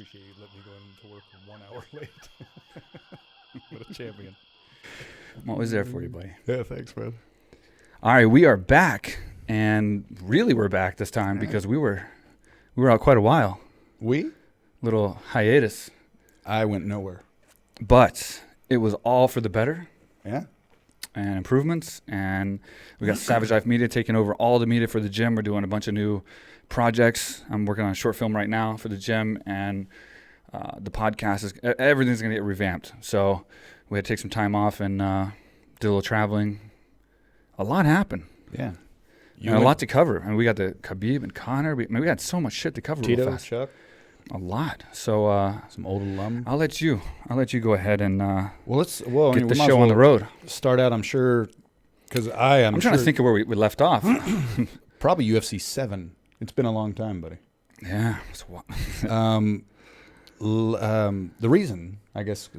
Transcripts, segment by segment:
appreciate you letting me go into work 1 hour late. What a champion. I'm always there for you, buddy. Yeah, thanks, man. All right, we are back, and really we're back this time because we were out quite a while. Little hiatus. I went nowhere. But it was all for the better. Yeah. And improvements, and we got Savage Life Media taking over all the media for the gym. We're doing a bunch of new projects. I'm working on a short film right now for the gym, and the podcast is everything's gonna get revamped. So we had to take some time off and did a little traveling. A lot happened. Yeah. And a lot to cover. And we got the Khabib and Conor. We had so much shit to cover. Tito, real fast. Chuck. A lot. So some old alum. I'll let you go ahead and get the show on the road. Start out, I'm sure, because I'm trying to think of where we left off. Probably UFC 7. It's been a long time, buddy. Yeah. The reason, I guess,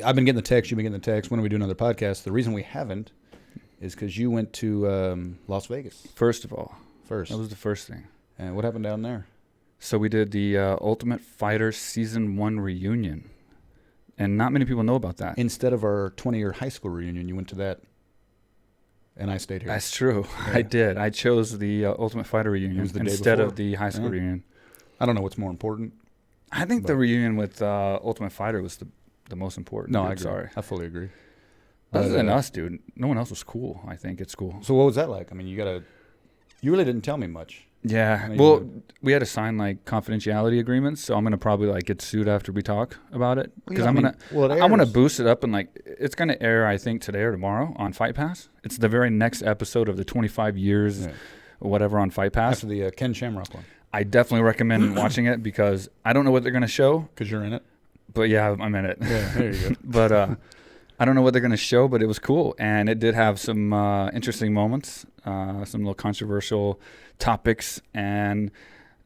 I've been getting the text, you've been getting the text, when are we doing another podcast? The reason we haven't is because you went to Las Vegas. First of all. That was the first thing. And what happened down there? So we did the Ultimate Fighter Season 1 reunion. And not many people know about that. Instead of our 20-year high school reunion, you went to that, and I stayed here. That's true. Yeah. I did. I chose the Ultimate Fighter reunion instead of the high school reunion. I don't know what's more important. I think the reunion with Ultimate Fighter was the most important. No, dude. I agree. Sorry. I fully agree. Other than us, dude, no one else was cool. I think it's cool. So what was that like? I mean, you really didn't tell me much. Yeah. Well, we had to sign like confidentiality agreements, so I'm gonna probably get sued after we talk about it because I want to boost it up, and it's gonna air I think today or tomorrow on Fight Pass. It's the very next episode of the 25 years, or whatever on Fight Pass. After the Ken Shamrock one. I definitely recommend watching it because I don't know what they're gonna show. Because you're in it. But yeah, I'm in it. Yeah, there you go. But I don't know what they're gonna show, but it was cool, and it did have some interesting moments, some little controversial topics, and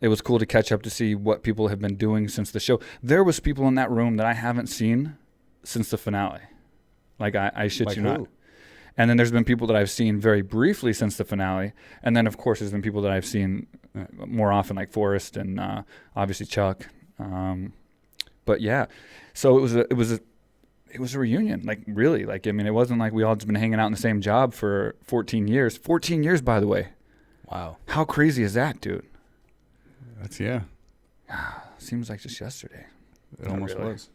it was cool to catch up to see what people have been doing since the show. There was people in that room that I haven't seen since the finale. I shit you not. And then there's been people that I've seen very briefly since the finale, and then of course there's been people that I've seen more often, like Forrest and obviously Chuck. But yeah, so it was a reunion, really. I mean, it wasn't like we all just been hanging out in the same job for 14 years. 14 years, by the way. Wow. How crazy is that, dude? Seems like just yesterday. It almost was.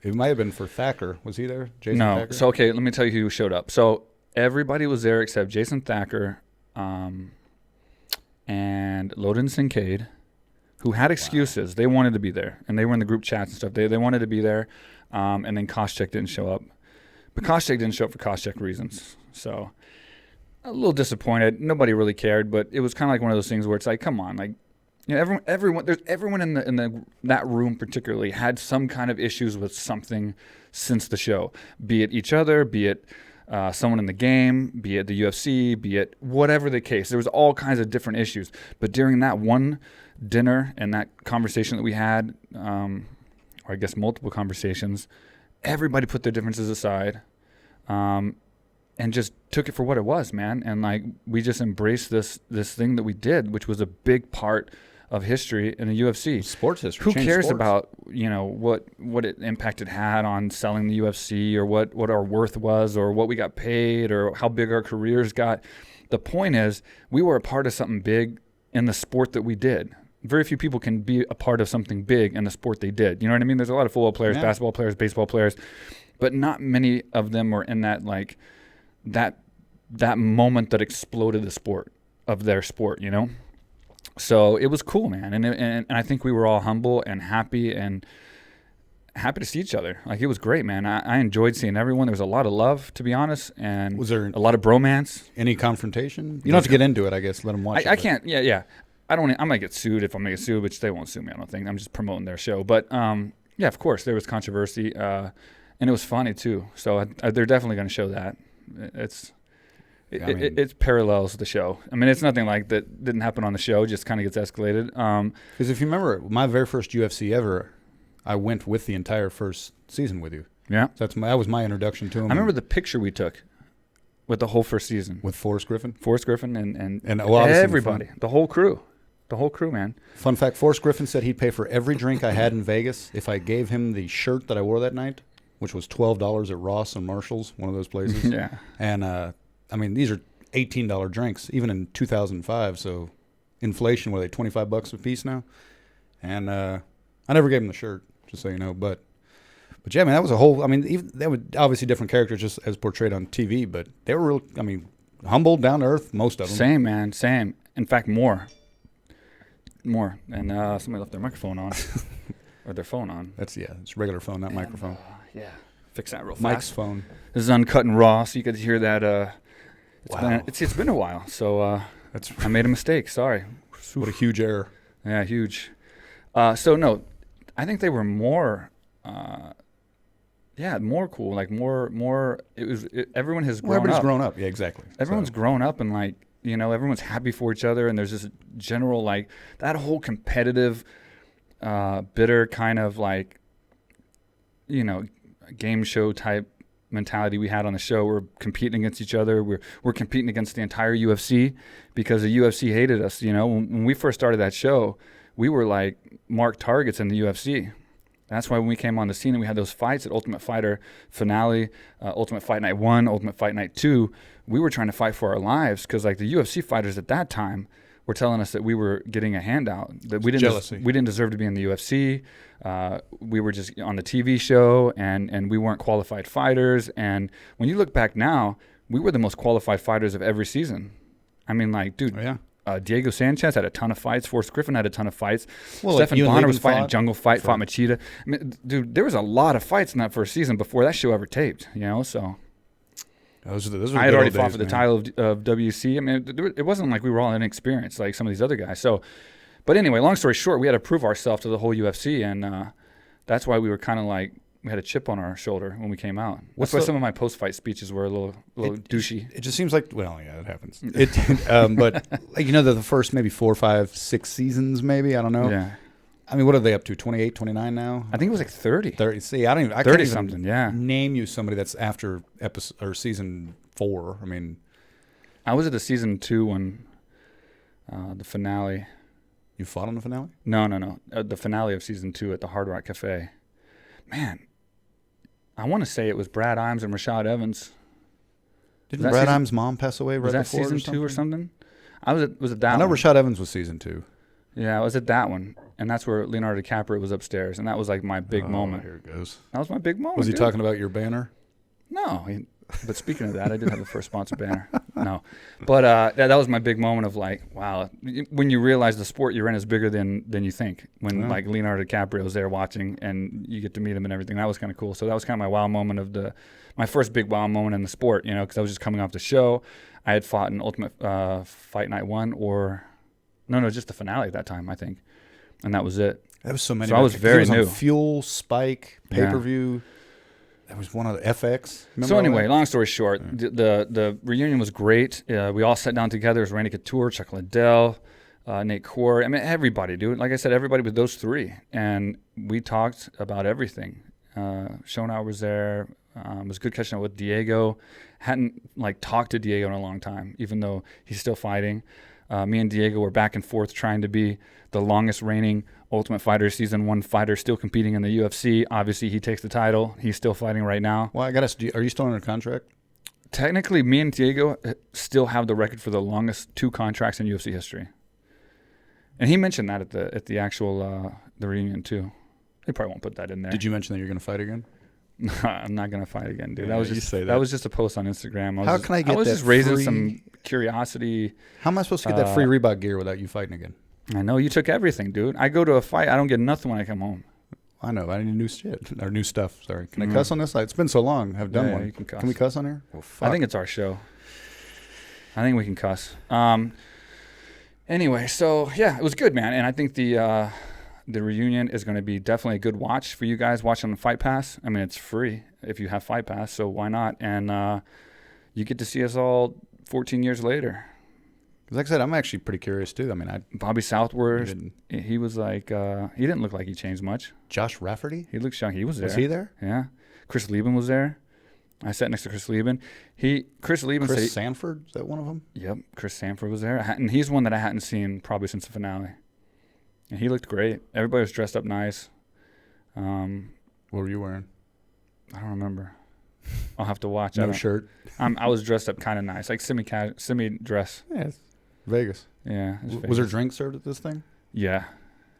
It might have been for Thacker. Was he there? Jason No. Thacker? So, okay, let me tell you who showed up. So, everybody was there except Jason Thacker and Loden Sincade, who had excuses. Wow. They wanted to be there, and they were in the group chats and stuff. They wanted to be there, and then Koscheck didn't show up. But Koscheck didn't show up for Koscheck reasons. So, a little disappointed. Nobody really cared, but it was kind of like one of those things where it's like, come on, everyone in that room particularly had some kind of issues with something since the show, be it each other, be it someone in the game, be it the UFC, be it whatever the case. There was all kinds of different issues. But during that one dinner and that conversation that we had, or I guess multiple conversations, everybody put their differences aside. And just took it for what it was, man. And we just embraced this thing that we did, which was a big part of history in the UFC. Sports history. Who cares about, what impact it had on selling the UFC or what our worth was or what we got paid or how big our careers got? The point is we were a part of something big in the sport that we did. Very few people can be a part of something big in the sport they did. You know what I mean? There's a lot of football players, basketball players, baseball players, but not many of them were in that that moment that exploded the sport of their sport, So it was cool, man, and I think we were all humble and happy to see each other. It was great, man. I enjoyed seeing everyone. There was a lot of love, to be honest, and was there a lot of bromance. Any confrontation? You don't have to get into it, I guess. Let them watch. I can't. Yeah. I don't. I'm gonna get sued if I'm gonna get sued, which they won't sue me. I don't think. I'm just promoting their show, but yeah, of course there was controversy, and it was funny too. So they're definitely gonna show that. It parallels the show. I mean, it's nothing like that didn't happen on the show. Just kind of gets escalated. Because if you remember, my very first UFC ever, I went with the entire first season with you. Yeah, so that was my introduction to him. I remember the picture we took with the whole first season with Forrest Griffin, and well, everybody, the whole crew. The whole crew, man. Fun fact, Forrest Griffin said he'd pay for every drink I had in Vegas if I gave him the shirt that I wore that night, which was $12 at Ross and Marshall's, one of those places. Yeah. And, I mean, these are $18 drinks, even in 2005, so inflation, what are they, $25 a piece now? And I never gave him the shirt, just so you know, but yeah, man, that was a whole, I mean, even, they were obviously different characters just as portrayed on TV, but they were real, I mean, humble, down to earth, most of them. Same, man, same. In fact, more. And somebody left their microphone on. Or their phone on. It's regular phone, not microphone. Yeah. Fix that real fast. Mike's phone. This is uncut and raw, so you could hear that. Wow. It's been a while, so I made a mistake. Sorry. What a huge error. Yeah, huge. So no, I think they were more, more cool. Like more. Everyone has grown Everybody's up. grown up. Yeah, exactly. Everyone's grown up, and like everyone's happy for each other, and there's this general like that whole competitive, bitter kind of like, game show type mentality we had on the show. We're competing against each other. We're competing against the entire UFC because the UFC hated us. When we first started that show, we were like marked targets in the UFC. That's why when we came on the scene and we had those fights at Ultimate Fighter finale, Ultimate Fight Night 1, Ultimate Fight Night 2, we were trying to fight for our lives because like the UFC fighters at that time were telling us that we were getting a handout, that we didn't deserve to be in the UFC. We were just on the TV show and we weren't qualified fighters. And when you look back now, we were the most qualified fighters of every season. I mean, like, dude, Diego Sanchez had a ton of fights. Forrest Griffin had a ton of fights. Well, Stephen Bonner was fighting Jungle Fight, fought Machida. I mean, dude, there was a lot of fights in that first season before that show ever taped, so... Those I had already fought for the title of WC. I mean, it wasn't like we were all inexperienced like some of these other guys. So, but anyway, long story short, we had to prove ourselves to the whole UFC, and that's why we were kind of like we had a chip on our shoulder when we came out. That's why some of my post-fight speeches were a little douchey. It just seems like, well, yeah, it happens. But like the first maybe 4, 5, 6 seasons, maybe, I don't know. Yeah. I mean, what are they up to? 28, 29 now? I think it was like 30. 30. See, I can't even something, yeah. Name you somebody that's after episode or season 4. I mean, I was at the season 2 when the finale. You fought on the finale? No. The finale of season 2 at the Hard Rock Cafe. Man, I want to say it was Brad Imes and Rashad Evans. Didn't Brad Imes' mom pass away right before? Was that season 2 or something? Was it that? I know one? Rashad Evans was season 2. Yeah, I was at that one, and that's where Leonardo DiCaprio was upstairs, and that was like my big moment. Here it goes. That was my big moment. Was he talking about your banner? No, but speaking of that, I did have the first sponsor banner. No, but that was my big moment of like, wow, when you realize the sport you're in is bigger than you think. When like Leonardo DiCaprio is there watching, and you get to meet him and everything, that was kind of cool. So that was kind of my wow moment of my first big wow moment in the sport, because I was just coming off the show. I had fought in Ultimate Fight Night 1 or. No, just the finale at that time, I think. And that was it. That was so many. So I was very new. Fuel, Spike, pay-per-view. That was one of the FX. So anyway, long story short, the reunion was great. We all sat down together. It was Randy Couture, Chuck Liddell, Nate Corey. I mean, everybody, dude. Like I said, everybody with those three. And we talked about everything. Shona was there. It was good catching up with Diego. Hadn't talked to Diego in a long time, even though he's still fighting. Me and Diego were back and forth trying to be the longest reigning Ultimate Fighter Season 1 fighter, still competing in the UFC. Obviously, he takes the title. He's still fighting right now. Well, I got to ask, are you still under contract? Technically, me and Diego still have the record for the longest 2 contracts in UFC history. And he mentioned that at the actual the reunion, too. They probably won't put that in there. Did you mention that you're going to fight again? I'm not going to fight again, dude. Yeah, that was just a post on Instagram. How can I get that? I was just raising some curiosity. How am I supposed to get that free Reebok gear without you fighting again? I know you took everything, dude. I go to a fight, I don't get nothing when I come home. I know. I need new shit or new stuff. Sorry. Can I cuss on this? It's been so long. I've done one. You can cuss. Can we cuss on here? Well, fuck. I think it's our show. I think we can cuss. Anyway, so yeah, it was good, man. And I think the reunion is going to be definitely a good watch for you guys watching on Fight Pass. I mean, it's free if you have Fight Pass, so why not? And you get to see us all 14 years later. Like I said, I'm actually pretty curious too. I mean, Bobby Southworth, he was like, he didn't look like he changed much. Josh Rafferty? He looked young. He was there. Was he there? Yeah. Chris Lieben was there. I sat next to Chris Lieben. Chris Sanford? Is that one of them? Yep. Chris Sanford was there. And he's one that I hadn't seen probably since the finale. And he looked great. Everybody was dressed up nice. What were you wearing? I don't remember. I'll have to watch. No shirt. I was dressed up kind of nice, like semi-dress. Yeah, it's Vegas. Yeah. Was there drinks served at this thing? Yeah.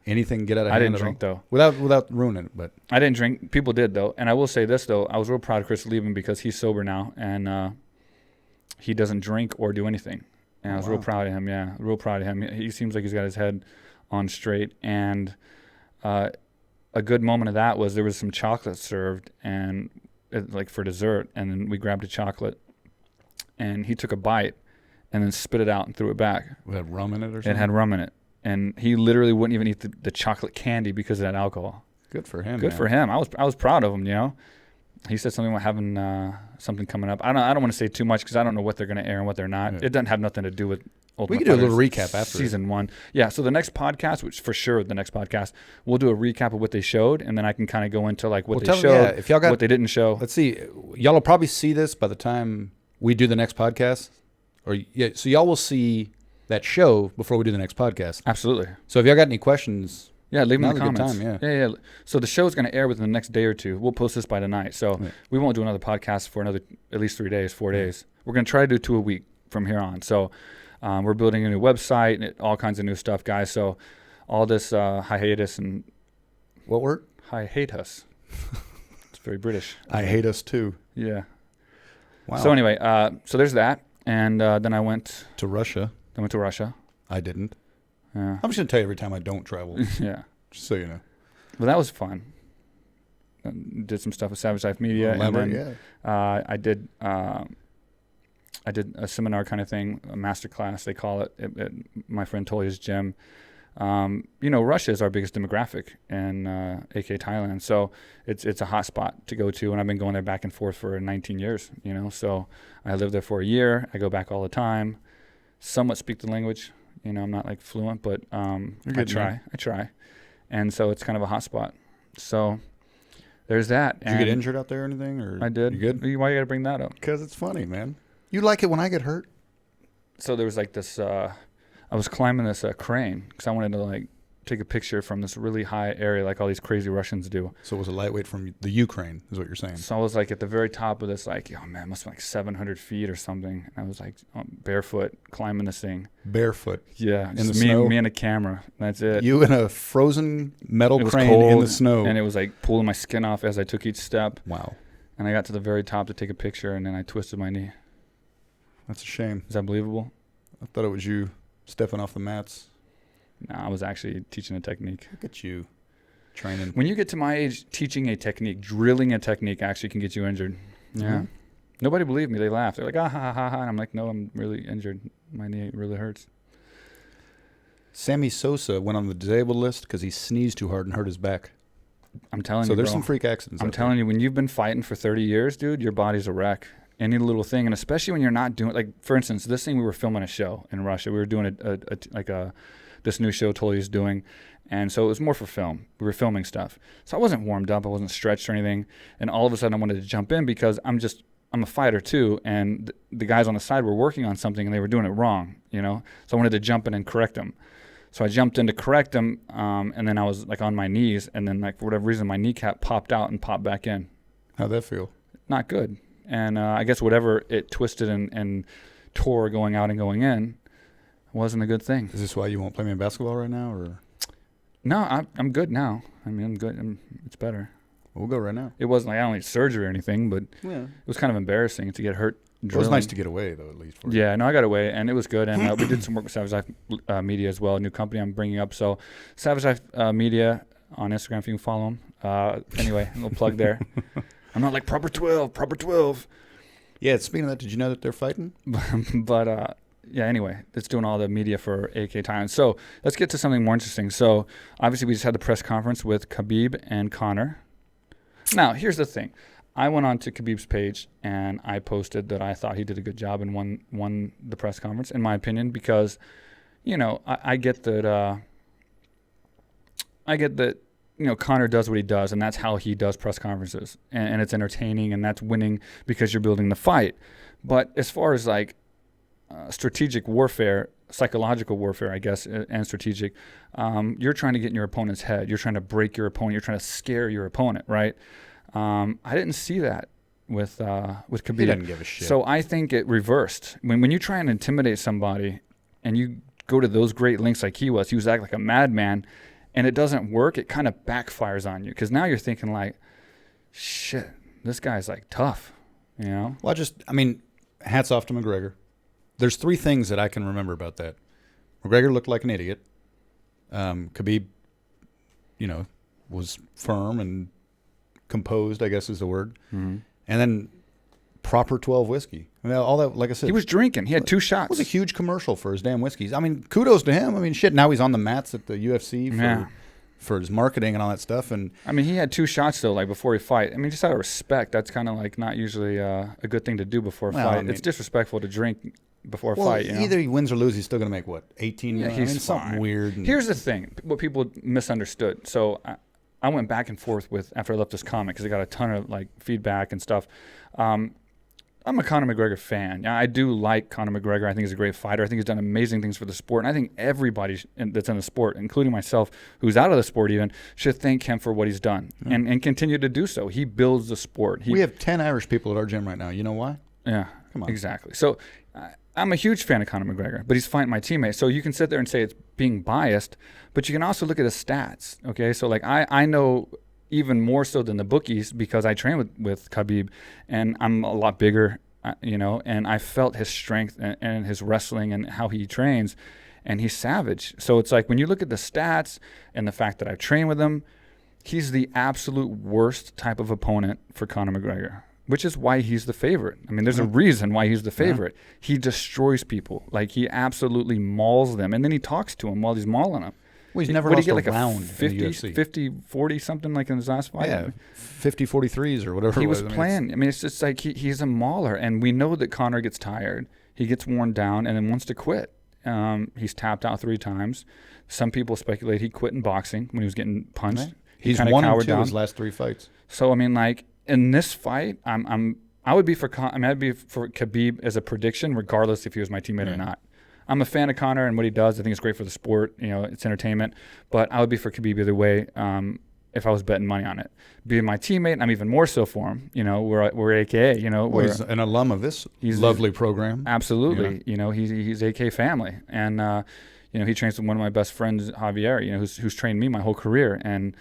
Anything get out of hand? I didn't drink though. Without ruining it, but I didn't drink. People did though, and I will say this though: I was real proud of Chris leaving because he's sober now and he doesn't drink or do anything. And I was real proud of him. Yeah, real proud of him. He seems like he's got his head on straight. And a good moment of that was there was some chocolate served and like for dessert, and then we grabbed a chocolate, and he took a bite, and then spit it out and threw it back. It had rum in it or something. It had rum in it. And he literally wouldn't even eat the chocolate candy because of that alcohol. Good for him. Good for him. I was proud of him. You know, he said something about having something coming up. I don't want to say too much because I don't know what they're going to air and what they're not. Yeah. It doesn't have nothing to do with Ultimate We can do Fighter a little recap after season 1. Yeah. So the next podcast, which for sure the next podcast, we'll do a recap of what they showed, and then I can kind of go into like what they showed, if y'all got, what they didn't show. Let's see. Y'all will probably see this by the time we do the next podcast, so y'all will see that show before we do the next podcast. Absolutely. So if y'all got any questions, leave them in the comments. Time, yeah. So the show's going to air within the next day or two. We'll post this by tonight. So we won't do another podcast for another at least 3 days, 4 days. We're going to try to do 2 a week from here on. So we're building a new website and all kinds of new stuff, guys. So all this hiatus and... What word? Hiatus. It's very British. I hate us too. Yeah. Wow. So anyway, so there's that. And then I went... To Russia. I went to Russia. I didn't. Yeah. I'm just going to tell you every time I don't travel. Yeah. Just so you know. Well, that was fun. Did some stuff with Savage Life Media. I did a seminar kind of thing, a master class, they call it, at my friend Tolia's gym. Russia is our biggest demographic in AKA Thailand. So it's a hot spot to go to. And I've been going there back and forth for 19 years, So I lived there for a year. I go back all the time. Somewhat speak the language. I'm not like fluent, but I try. And so it's kind of a hot spot. So there's that. Did you get injured out there or anything? Or I did. You good? Why you got to bring that up? Because it's funny, man. You like it when I get hurt? So there was like this, I was climbing this crane because I wanted to like take a picture from this really high area like all these crazy Russians do. So it was a lightweight from the Ukraine is what you're saying. So I was like at the very top of this like, oh man, it must be like 700 feet or something. And I was like barefoot climbing this thing. Barefoot? Yeah. In the snow? Me and a camera. That's it. You in a frozen metal crane in the snow. And it was like pulling my skin off as I took each step. Wow. And I got to the very top to take a picture and then I twisted my knee. That's a shame. Is that believable? I thought it was you stepping off the mats. No, I was actually teaching a technique. Look at you training. When you get to my age, teaching a technique, drilling a technique actually can get you injured. Yeah. Mm-hmm. Nobody believed me. They laughed. They're like, ah, ha, ha, ha. And I'm like, no, I'm really injured. My knee really hurts. Sammy Sosa went on the disabled list because he sneezed too hard and hurt his back. I'm telling you, So there's some freak accidents. I'm telling you, when you've been fighting for 30 years, dude, your body's a wreck. Any little thing, and especially when you're not doing, like, for instance, this thing, we were filming a show in Russia. We were doing this new show Tolia's doing, and so it was more for film. We were filming stuff. So I wasn't warmed up. I wasn't stretched or anything. And all of a sudden I wanted to jump in because I'm a fighter too, and the guys on the side were working on something and they were doing it wrong, So I wanted to jump in and correct them. So I jumped in to correct them, and then I was like on my knees, and then like for whatever reason my kneecap popped out and popped back in. How'd that feel? Not good. And I guess whatever it twisted and tore going out and going in wasn't a good thing. Is this why you won't play me in basketball right now, or? No, I'm good now. I mean, I'm good. It's better. We'll go right now. It wasn't like I don't need surgery or anything, but it was kind of embarrassing to get hurt. It was nice to get away, though, at least. For you. No, I got away, and it was good. And we did some work with Savage Life Media as well, a new company I'm bringing up. So Savage Life Media on Instagram, if you can follow them. Anyway, a little plug there. I'm not like proper 12. Yeah, speaking of that, did you know that they're fighting? But anyway, it's doing all the media for AKA Thailand. So let's get to something more interesting. So obviously we just had the press conference with Khabib and Conor. Now, here's the thing. I went on to Khabib's page and I posted that I thought he did a good job and won the press conference, in my opinion, because, I get that Conor does what he does, and that's how he does press conferences, and it's entertaining, and that's winning because you're building the fight. But as far as like strategic warfare, psychological warfare, I guess, and strategic. You're trying to get in your opponent's head. You're trying to break your opponent. You're trying to scare your opponent, right? I didn't see that with Khabib. He didn't give a shit. So I think it reversed. When you try and intimidate somebody and you go to those great lengths like he was acting like a madman, and it doesn't work, it kind of backfires on you. Because now you're thinking like, shit, this guy's like tough, you know? Well, hats off to McGregor. There's 3 things that I can remember about that. McGregor looked like an idiot. Khabib, was firm and composed, I guess is the word. Mm-hmm. And then proper 12 whiskey. All that, like I said. He was drinking. He had 2 shots. It was a huge commercial for his damn whiskeys. Kudos to him. Shit, now he's on the mats at the UFC for his marketing and all that stuff. And he had 2 shots, though, like before he fight. Just out of respect, that's kind of like not usually a good thing to do before a fight. It's disrespectful to drink before a fight. Either he wins or loses, he's still going to make, what, 18 million? He's something weird. Here's the thing, what people misunderstood. So I went back and forth after I left this comment because I got a ton of feedback and stuff. I'm a Conor McGregor fan. I do like Conor McGregor. I think he's a great fighter. I think he's done amazing things for the sport. And I think everybody that's in the sport, including myself, who's out of the sport even, should thank him for what he's done and continue to do so. He builds the sport. We have 10 Irish people at our gym right now. You know why? Yeah, come on. Exactly. So I'm a huge fan of Conor McGregor, but he's fighting my teammate. So you can sit there and say it's being biased, but you can also look at his stats. Okay, so I know even more so than the bookies because I train with Khabib, and I'm a lot bigger, and I felt his strength and his wrestling and how he trains, and he's savage. So it's like when you look at the stats and the fact that I train with him, he's the absolute worst type of opponent for Conor McGregor, which is why he's the favorite. There's a reason why he's the favorite. Yeah. He destroys people. He absolutely mauls them, and then he talks to them while he's mauling them. Well, he's never lost a round 50, in the UFC. 50, 40 something in his last fight. Yeah, 50, 43s or whatever he it was. was playing. It's just like he's a mauler, and we know that Conor gets tired. He gets worn down and then wants to quit. He's tapped out 3 times. Some people speculate he quit in boxing when he was getting punched. Right. He's 1-2 his last 3 fights. So in this fight, I would be for I'd be for Khabib as a prediction, regardless if he was my teammate or not. I'm a fan of Conor and what he does. I think it's great for the sport. It's entertainment. But I would be for Khabib either way if I was betting money on it. Being my teammate, I'm even more so for him. We're AKA. He's an alum of this lovely program. Absolutely. He's AKA family. And, he trains with one of my best friends, Javier, who's trained me my whole career. And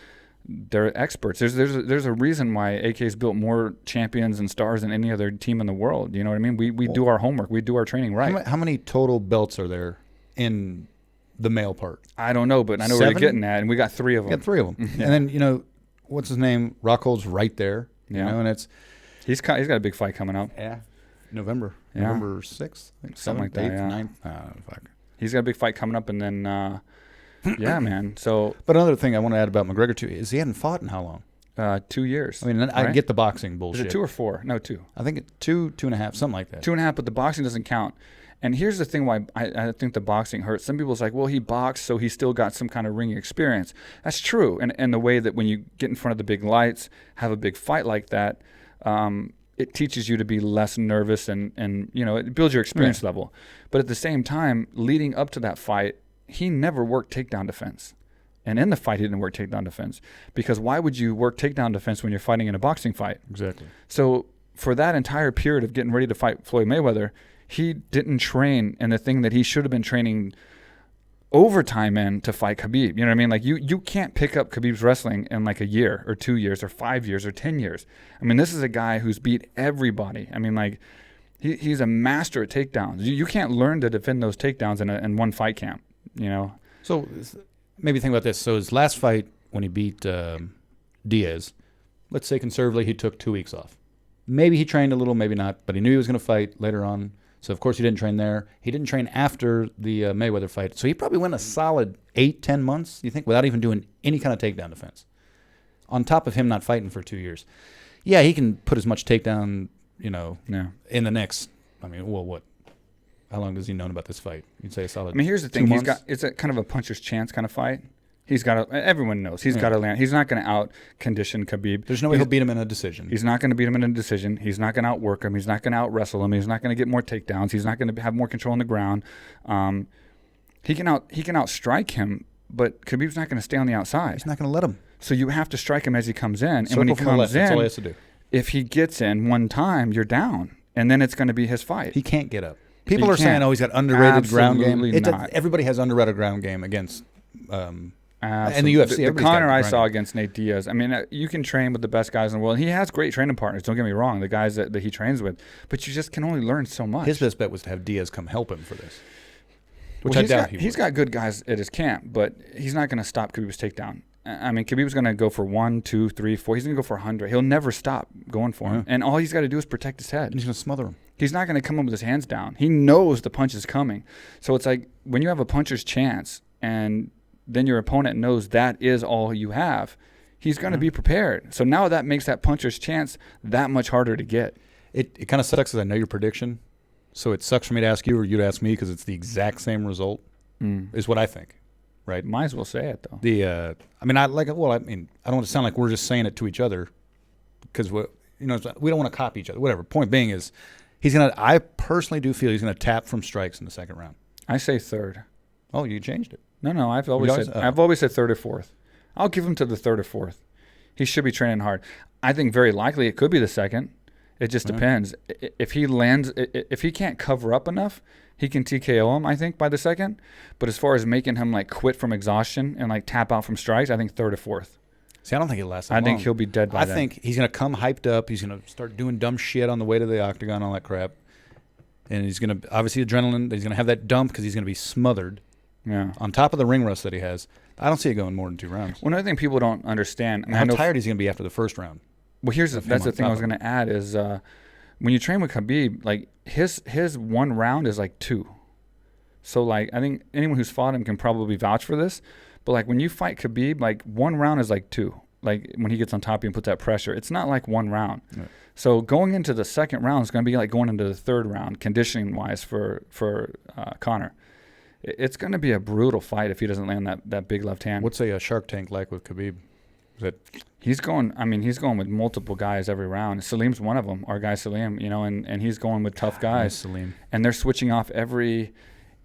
they're experts. There's a reason why AK's built more champions and stars than any other team in the world. You know what I mean? We do our homework. We do our training right. How many total belts are there in the male part? I don't know, but I know where you're getting at, and we got 3 of them. Got 3 of them. Yeah. And then, what's his name? Rockhold's right there. And he's got a big fight coming up. Yeah. November 6th? Something like that, 8th, 9th. Fuck. He's got a big fight coming up, and then... yeah, man. So, but another thing I want to add about McGregor too is he hadn't fought in how long? 2 years. I get the boxing bullshit. Is it 2 or 4? No, 2. I think 2.5, something like that. 2.5, but the boxing doesn't count. And here's the thing why I think the boxing hurts. Some people's like, well, he boxed, so he still got some kind of ring experience. That's true. And the way that when you get in front of the big lights, have a big fight like that, it teaches you to be less nervous and it builds your experience level. But at the same time, leading up to that fight, he never worked takedown defense. And in the fight, he didn't work takedown defense. Because why would you work takedown defense when you're fighting in a boxing fight? Exactly. So for that entire period of getting ready to fight Floyd Mayweather, he didn't train in the thing that he should have been training overtime in to fight Khabib. You know what I mean? You can't pick up Khabib's wrestling in a year or 2 years or 5 years or 10 years. This is a guy who's beat everybody. He's a master at takedowns. You can't learn to defend those takedowns in one fight camp. So maybe think about this. So his last fight when he beat Diaz, let's say conservatively he took 2 weeks off. Maybe he trained a little, maybe not, but he knew he was going to fight later on. So of course he didn't train there. He didn't train after the Mayweather fight. So he probably went a solid 8-10 months, you think, without even doing any kind of takedown defense. On top of him not fighting for 2 years. Yeah, he can put as much takedown, in the next. What? How long has he known about this fight? You'd say a solid. Here's the thing. It's a kind of a puncher's chance kind of fight. Everyone knows he's got to land. He's not going to out condition Khabib. There's no way he'll beat him in a decision. He's not going to beat him in a decision. He's not going to outwork him. He's not going to out wrestle him. He's not going to get more takedowns. He's not going to have more control on the ground. He can outstrike him, but Khabib's not going to stay on the outside. He's not going to let him. So you have to strike him as he comes in. Circle and when he from the comes left, in, that's all he has to do. If he gets in one time, you're down. And then it's going to be his fight. He can't get up. People are saying, he's got underrated ground game. Everybody has underrated ground game against and the UFC. The Conor I saw against Nate Diaz. I mean, you can train with the best guys in the world. He has great training partners. Don't get me wrong, the guys that he trains with. But you just can only learn so much. His best bet was to have Diaz come help him for this. Which I doubt he's got good guys at his camp, but he's not going to stop Khabib's takedown. I mean, Khabib's going to go for 1, 2, 3, 4. He's going to go for 100. He'll never stop going for him. And all he's got to do is protect his head. And he's going to smother him. He's not going to come up with his hands down. He knows the punch is coming. So it's like when you have a puncher's chance and then your opponent knows that is all you have, he's going to be prepared. So now that makes that puncher's chance that much harder to get. It kind of sucks because I know your prediction. So it sucks for me to ask you or you to ask me because it's the exact same result is what I think. Right. Might as well say it though. I don't want to sound like we're just saying it to each other because we don't want to copy each other. Whatever. Point being is I personally do feel he's going to tap from strikes in the second round. I say third. Oh, you changed it. No, I've always said third or fourth. I'll give him to the third or fourth. He should be training hard. I think very likely it could be the second. It just depends. If he can't cover up enough, he can TKO him, I think, by the second. But as far as making him like quit from exhaustion and like tap out from strikes, I think third or fourth. See, I don't think he'll last that long. I think he'll be dead by then. I think he's going to come hyped up. He's going to start doing dumb shit on the way to the octagon, all that crap. And he's going to, obviously, adrenaline. He's going to have that dump because he's going to be smothered. Yeah. On top of the ring rust that he has. I don't see it going more than 2 rounds. One other thing people don't understand. How tired he's going to be after the first round. Well, that's the thing I was going to add is when you train with Khabib, like his 1 round is like 2. So like I think anyone who's fought him can probably vouch for this. But like when you fight Khabib, like 1 round is like 2. Like when he gets on top of you and puts that pressure, it's not like 1 round. Right. So going into the second round is going to be like going into the third round, conditioning wise for Conor. It's going to be a brutal fight if he doesn't land that big left hand. What's a Shark Tank like with Khabib? He's going with multiple guys every round. Salim's one of them, our guy Salim, and he's going with tough guys. Nice, Salim. And they're switching off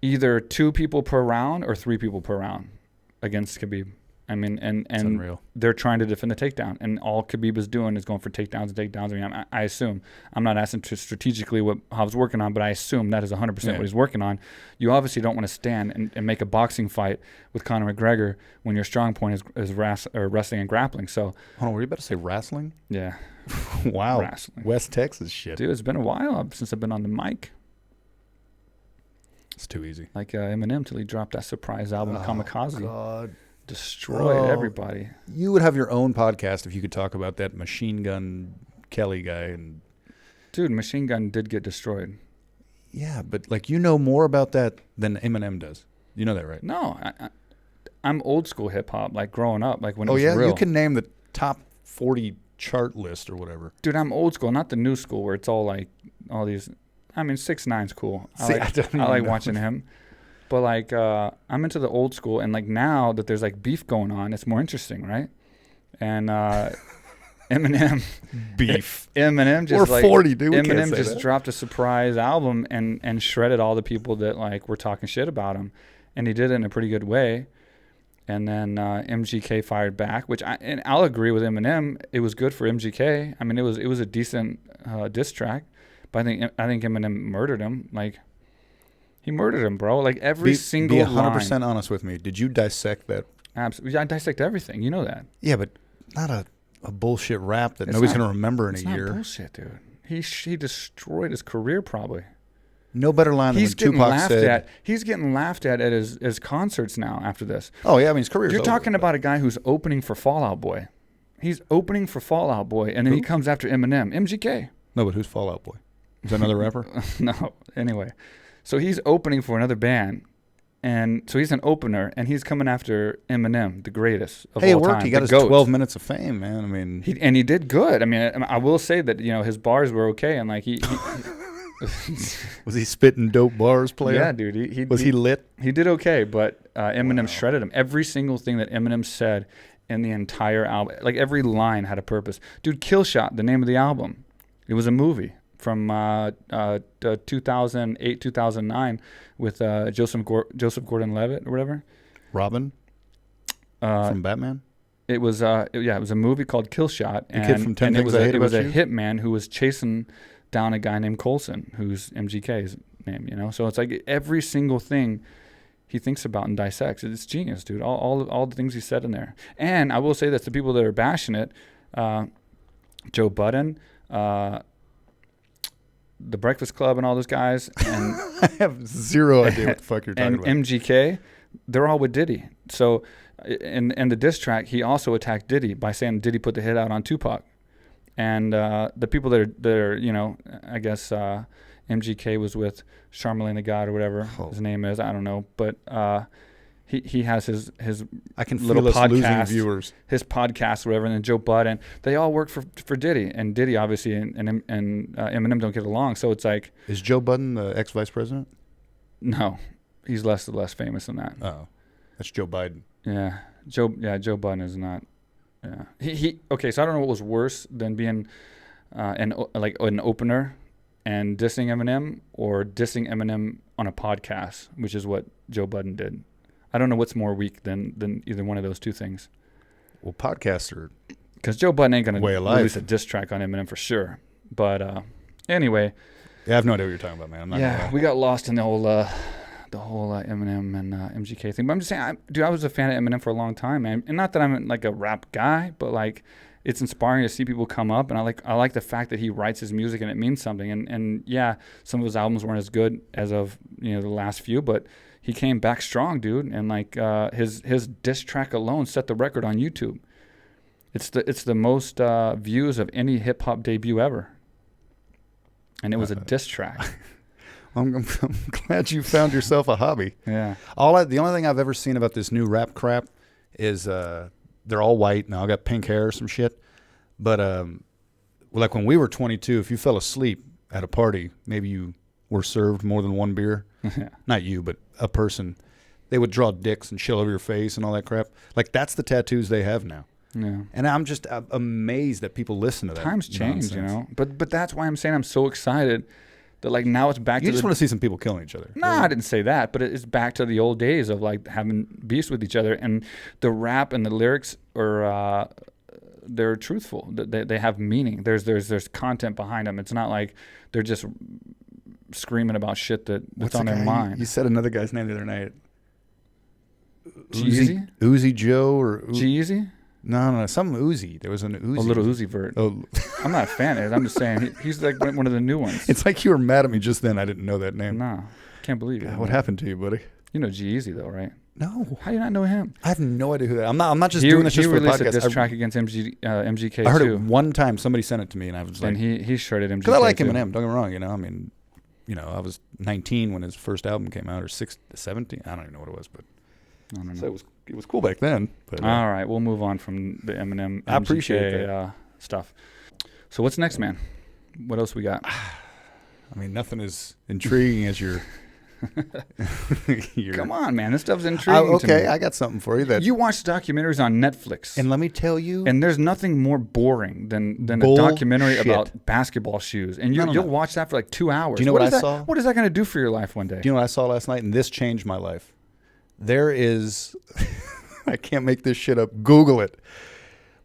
either 2 people per round or 3 people per round against Khabib. I mean, and unreal. They're trying to defend the takedown, and all Khabib is doing is going for takedowns and takedowns. I mean, I assume, I'm not asking strategically what Hobbs working on, but I assume that is 100% what he's working on. You obviously don't want to stand and make a boxing fight with Conor McGregor when your strong point is wrestling and grappling. So, hold on, were you about to say wrestling? Yeah. Wow. Wrestling. West Texas shit. Dude, it's been a while since I've been on the mic. It's too easy. Like Eminem till he dropped that surprise album, Kamikaze. God. Destroyed everybody. You would have your own podcast if you could talk about that Machine Gun Kelly guy. Dude, Machine Gun did get destroyed. Yeah, but like more about that than Eminem does. You know that, right? No, I'm old school hip hop, like growing up, like when it was real. You can name the top 40 chart list or whatever. Dude, I'm old school, not the new school where it's all like all these. I mean, 6ix9ine's cool. I like watching him. But like I'm into the old school, and like now that there's like beef going on, it's more interesting, right? And Eminem beef. Eminem just we're 40, dude. Eminem just dropped a surprise album and shredded all the people that like were talking shit about him, and he did it in a pretty good way. And then MGK fired back, and I'll agree with Eminem. It was good for MGK. I mean, it was a decent diss track, but I think Eminem murdered him. Like. He murdered him, bro. Like every single line. Be 100% honest with me. Did you dissect that? Absolutely. I dissect everything. You know that. Yeah, but not a bullshit rap that nobody's going to remember in a year. It's not bullshit, dude. He destroyed his career probably. No better line than when Tupac said. He's getting laughed at his concerts now after this. Oh, yeah. I mean, his career's You're talking about a guy who's opening for Fall Out Boy. He's opening for Fall Out Boy, and then he comes after Eminem. MGK. No, but who's Fall Out Boy? Is that another rapper? No. Anyway. So he's opening for another band, and so he's an opener, and he's coming after Eminem, the greatest of all time. Hey, it worked. He got his 12 minutes of fame, man. I mean, he did good. I mean, I will say that his bars were okay, and like he was he spitting dope bars, player? Yeah, dude. He lit? He did okay, but Eminem shredded him. Every single thing that Eminem said in the entire album, like every line had a purpose. Dude, Kill Shot, the name of the album, it was a movie from 2008, 2009 with Joseph Gordon-Levitt or whatever. Robin from Batman. It was it was a movie called Kill Shot, The kid from 10 and Things I Hate it was About a You? hitman who was chasing down a guy named Coulson, who's MGK's name. So it's like every single thing he thinks about and dissects. It's genius, dude. All the things he said in there. And I will say that the people that are bashing it, Joe Budden, The Breakfast Club, and all those guys, and I have zero idea what the fuck you're talking and about. MGK, they're all with Diddy. So in the diss track, he also attacked Diddy by saying Diddy put the hit out on Tupac. And the people that are I guess MGK was with Charlamagne the God or whatever his name is. I don't know, but he has his I can little feel us losing podcast, viewers. his podcast or whatever, and then Joe Budden. They all work for Diddy, and Diddy obviously and Eminem don't get along. So it's like, Is Joe Budden the ex-vice president? no, he's less famous than that. Oh, that's Joe Biden. Yeah, Joe Budden is not. Yeah, he okay. So I don't know what was worse than being an opener and dissing Eminem, or dissing Eminem on a podcast, which is what Joe Budden did. I don't know what's more weak than either one of those two things. Well, podcasts are Because Joe Budden ain't gonna way of life. release a diss track on Eminem for sure. But anyway, Yeah, I have no idea what you're talking about, man. I'm not gonna lie. we got lost in the whole Eminem and MGK thing. But I'm just saying, I was a fan of Eminem for a long time, man. And not that I'm like a rap guy, but like it's inspiring to see people come up. And I like the fact that he writes his music and it means something. And yeah, some of his albums weren't as good as of the last few, but he came back strong, dude. And like his diss track alone set the record on YouTube. It's the most views of any hip hop debut ever. And it was a diss track. I'm glad you found yourself a hobby. Yeah. The only thing I've ever seen about this new rap crap is they're all white and they all got pink hair or some shit. But like when we were 22, if you fell asleep at a party, maybe you were served more than one beer. Not you, but a person. They would draw dicks and shit over your face and all that crap. Like that's the tattoos they have now. Yeah. And I'm just amazed that people listen to that. Times change, nonsense. But that's why I'm saying I'm so excited that like now it's back You to just want to see some people killing each other. No, I didn't say that, but it's back to the old days of like having beefs with each other, and the rap and the lyrics are they're truthful. They have meaning. There's content behind them. It's not like they're just screaming about shit that's What's on the their guy? mind. You said another guy's name the other night. G-Eazy? Uzi Joe or G-Eazy? No, some Uzi. There was an Uzi. A little Uzi Vert. Oh, I'm not a fan of it. I'm just saying he's like one of the new ones. it's like you were mad at me just then. I didn't know that name. No, can't believe it. God, what happened to you, buddy? You know G-Eazy though, right? No, How do you not know him? I have no idea who that. I'm not just doing this just he for the released a podcast. diss track against MGK I heard too. it one time. Somebody sent it to me, and I was like, And he shredded MGK because I like too. Eminem. Don't get me wrong. I mean, I was 19 when his first album came out, or 17. I don't even know what it was, but I don't know. so it was cool back then. But All right, we'll move on from the Eminem I appreciate MGK stuff. So what's next, man? What else we got? I mean, nothing as intriguing as your. Come on, man. This stuff's intriguing to okay, me. I got something for you. That You watch documentaries on Netflix. and let me tell you, And there's nothing more boring than a Bullshit. documentary about basketball shoes. And you'll No. watch that for like 2 hours. Do you know what I is that, saw? What is that going to do for your life one day? do you know what I saw last night? And this changed my life. There is, I can't make this shit up. Google it.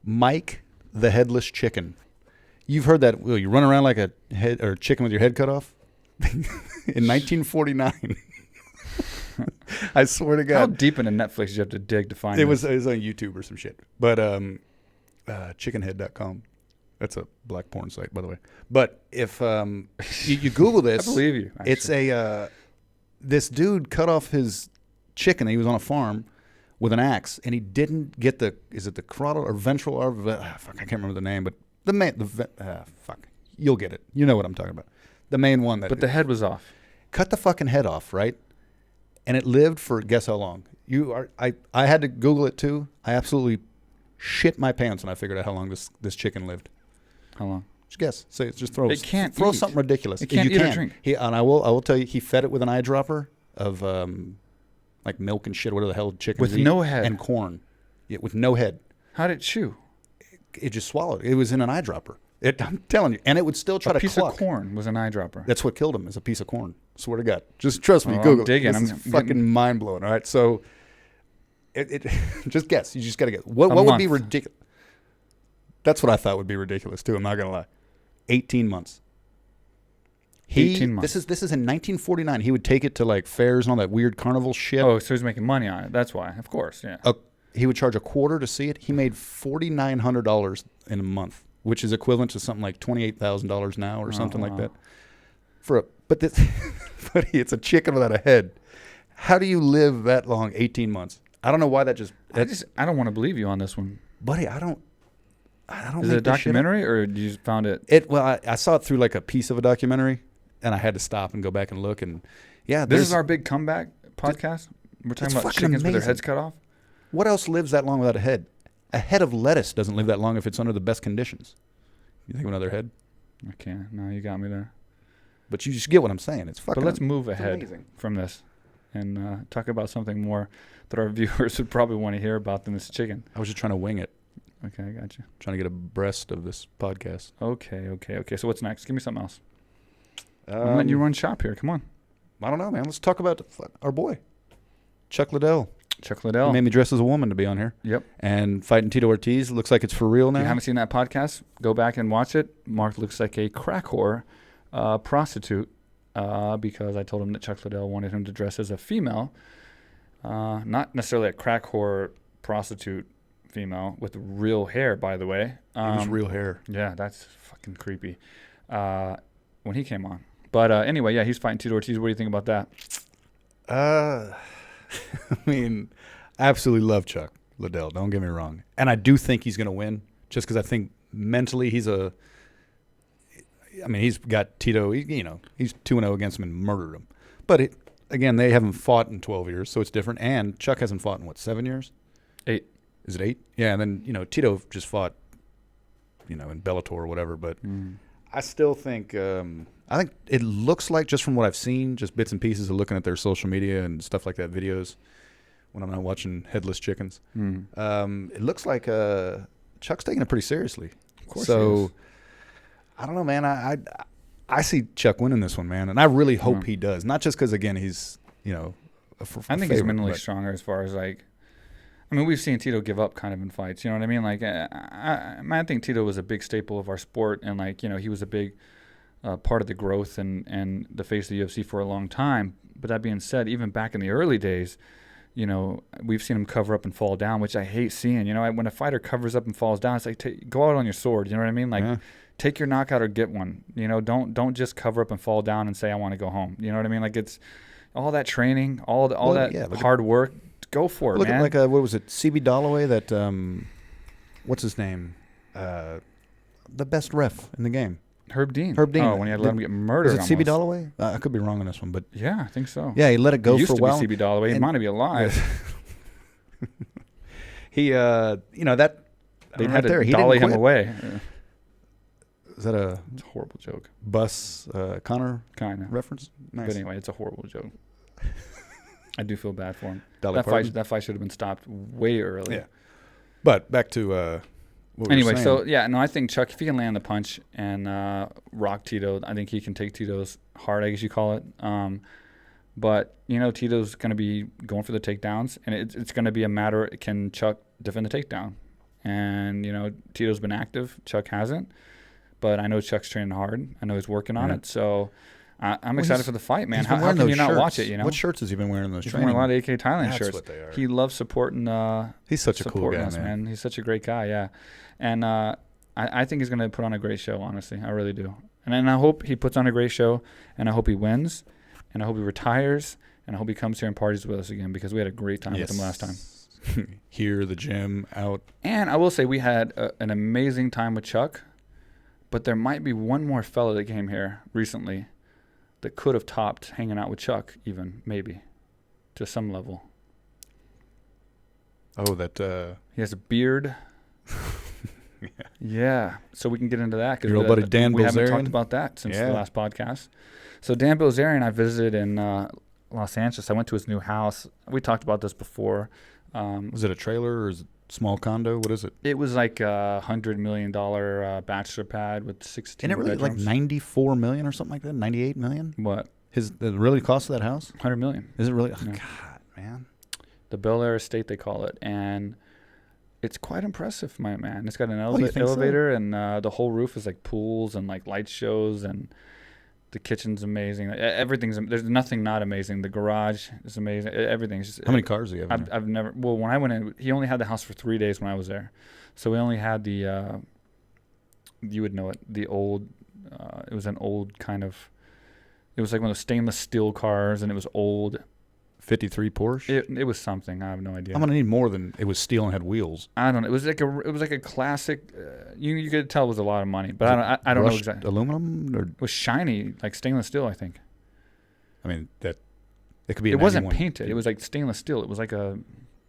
Mike the Headless Chicken. You've heard that? Well, you run around like a head or chicken with your head cut off. In 1949. I swear to God. How deep into Netflix did you have to dig to find It this? was on YouTube or some shit. But chickenhead.com. That's a black porn site, by the way. But if you Google this, I believe you. it's this dude cut off his chicken. He was on a farm with an axe, and he didn't get is it the carotal or ventral fuck, I can't remember the name, but fuck, you'll get it. You know what I'm talking about. The main one But the head was off. cut the fucking head off, right? And it lived for guess how long? I had to Google it too. I absolutely shit my pants when I figured out how long this chicken lived. How long? Just guess. Say just throw. It can't throw eat. something ridiculous. It can't you eat or can. drink. And I will tell you, he fed it with an eyedropper of like milk and shit, whatever the hell chickens With eat, no head. and corn. Yeah, with no head. How did it chew? It just swallowed. It was in an eyedropper. I'm telling you. And it would still try A to piece cluck. of corn was an eyedropper. That's what killed him, is a piece of corn. Swear to God. Just trust me. Oh, Google I'm digging. it. This I'm is fucking mind-blowing, all right? So, it just guess. You just got to guess. What would be ridiculous? That's what I thought would be ridiculous, too. I'm not going to lie. 18 months. 18 months. This is in 1949. He would take it to, like, fairs and all that weird carnival shit. Oh, so he's making money on it. That's why. Of course, yeah. He would charge $25 to see it. He made $4,900 in a month, which is equivalent to something like $28,000 now or something like that. But it's a chicken without a head. How do you live that long? 18 months. I don't know why that just. I don't want to believe you on this one, buddy. I don't. Is it a documentary or you just found it? I saw it through like a piece of a documentary, and I had to stop and go back and look. And yeah, this is our big comeback podcast. We're talking about chickens with their heads cut off. What else lives that long without a head? A head of lettuce doesn't live that long if it's under the best conditions. You think of another head? I can't. No, you got me there. But you just get what I'm saying. It's fucking. But let's move ahead from this and talk about something more that our viewers would probably want to hear about than this chicken. I was just trying to wing it. Okay, I got you. Trying to get abreast of this podcast. Okay. So what's next? Give me something else. I'm letting you run shop here. Come on. I don't know, man. Let's talk about our boy, Chuck Liddell. Chuck Liddell. He made me dress as a woman to be on here. Yep. And fighting Tito Ortiz. Looks like it's for real now. If you haven't seen that podcast, go back and watch it. Mark looks like a crack whore prostitute because I told him that Chuck Liddell wanted him to dress as a female. Not necessarily a crack whore prostitute female with real hair, by the way. It was real hair. Yeah, that's fucking creepy. When he came on. But anyway, yeah, he's fighting Tito Ortiz. What do you think about that? I mean, I absolutely love Chuck Liddell. Don't get me wrong. And I do think he's going to win just because I think mentally he's got Tito, he's 2-0 against him and murdered him. But again, they haven't fought in 12 years, so it's different. And Chuck hasn't fought in, 7 years? 8. Is it 8? Yeah, and then, Tito just fought, in Bellator or whatever. But I still think I think it looks like, just from what I've seen, just bits and pieces of looking at their social media and stuff like that, videos, when I'm not watching Headless Chickens. It looks like Chuck's taking it pretty seriously. Of course. So I don't know, man. I see Chuck winning this one, man, and I really hope he does. Not just because, again, he's I think he's mentally stronger as far as we've seen Tito give up kind of in fights. You know what I mean? I think Tito was a big staple of our sport, and he was a big part of the growth and the face of the UFC for a long time. But that being said, even back in the early days, we've seen him cover up and fall down, which I hate seeing. When a fighter covers up and falls down, it's like, go out on your sword. You know what I mean? Take your knockout or get one. Don't just cover up and fall down and say, I want to go home. You know what I mean? It's all that training, all that hard work. Go for it, man. Look at what was it? CB Dollaway, that what's his name? The best ref in the game. Herb Dean. Oh, when he had to let him get murdered. Was it CB Dollaway? I could be wrong on this one, but yeah, I think so. Yeah, he let it go for a while. Used to be CB Dollaway. He might be alive. He, that they had to dolly him away. Is that it's a horrible joke? Bus Conor kind of reference? Nice. But anyway, it's a horrible joke. I do feel bad for him. That fight should have been stopped way early. Yeah. But back to anyway, so I think Chuck, if he can land the punch and rock Tito, I think he can take Tito's heart, I guess you call it. But Tito's going to be going for the takedowns, and it's going to be a matter, can Chuck defend the takedown? And Tito's been active, Chuck hasn't. But I know Chuck's training hard. I know he's working on it. So I'm excited for the fight, man. How can you not watch it? What shirts has he been wearing in those He's training? wearing a lot of AKA Thailand That's shirts. What they are. He loves supporting. He's such a cool guy, us, man. He's such a great guy, yeah. And I think he's going to put on a great show, honestly. I really do. And I hope he puts on a great show, and I hope he wins, and I hope he retires, and I hope he comes here and parties with us again, because we had a great time with him last time. Here, the gym, out. And I will say we had an amazing time with Chuck, but there might be one more fellow that came here recently that could have topped hanging out with Chuck, even, maybe, to some level. Oh, that... He has a beard. Yeah. So we can get into that. Your old buddy Dan Bilzerian? We haven't talked about that since the last podcast. So Dan Bilzerian, I visited in Los Angeles. I went to his new house. We talked about this before. Was it a trailer or is it small condo? What is it? It was like a $100 million bachelor pad with 16 Isn't it really bedrooms. like 94 million or something like that? 98 million? What? The really cost of that house? 100 million. Is it really? Oh, Yeah. God, man. The Bel Air Estate, they call it. And it's quite impressive, my man. It's got an you think so? elevator, and the whole roof is like pools and like light shows, and the kitchen's amazing. Everything's, there's nothing not amazing. The garage is amazing. Everything's just. How many cars do you have? I've never. Well, when I went in, he only had the house for 3 days when I was there, so we only had the. You would know it. The old. It was an old kind of. It was like one of those stainless steel cars, and it was old. 53 Porsche? It was something. I have no idea. I'm gonna need more than it was steel and had wheels. I don't know. It was like a classic. You could tell it was a lot of money, but I don't know exactly. Aluminum or It was shiny, like stainless steel, I think. I mean that it could be. It wasn't 91. painted. It was like stainless steel. It was like a.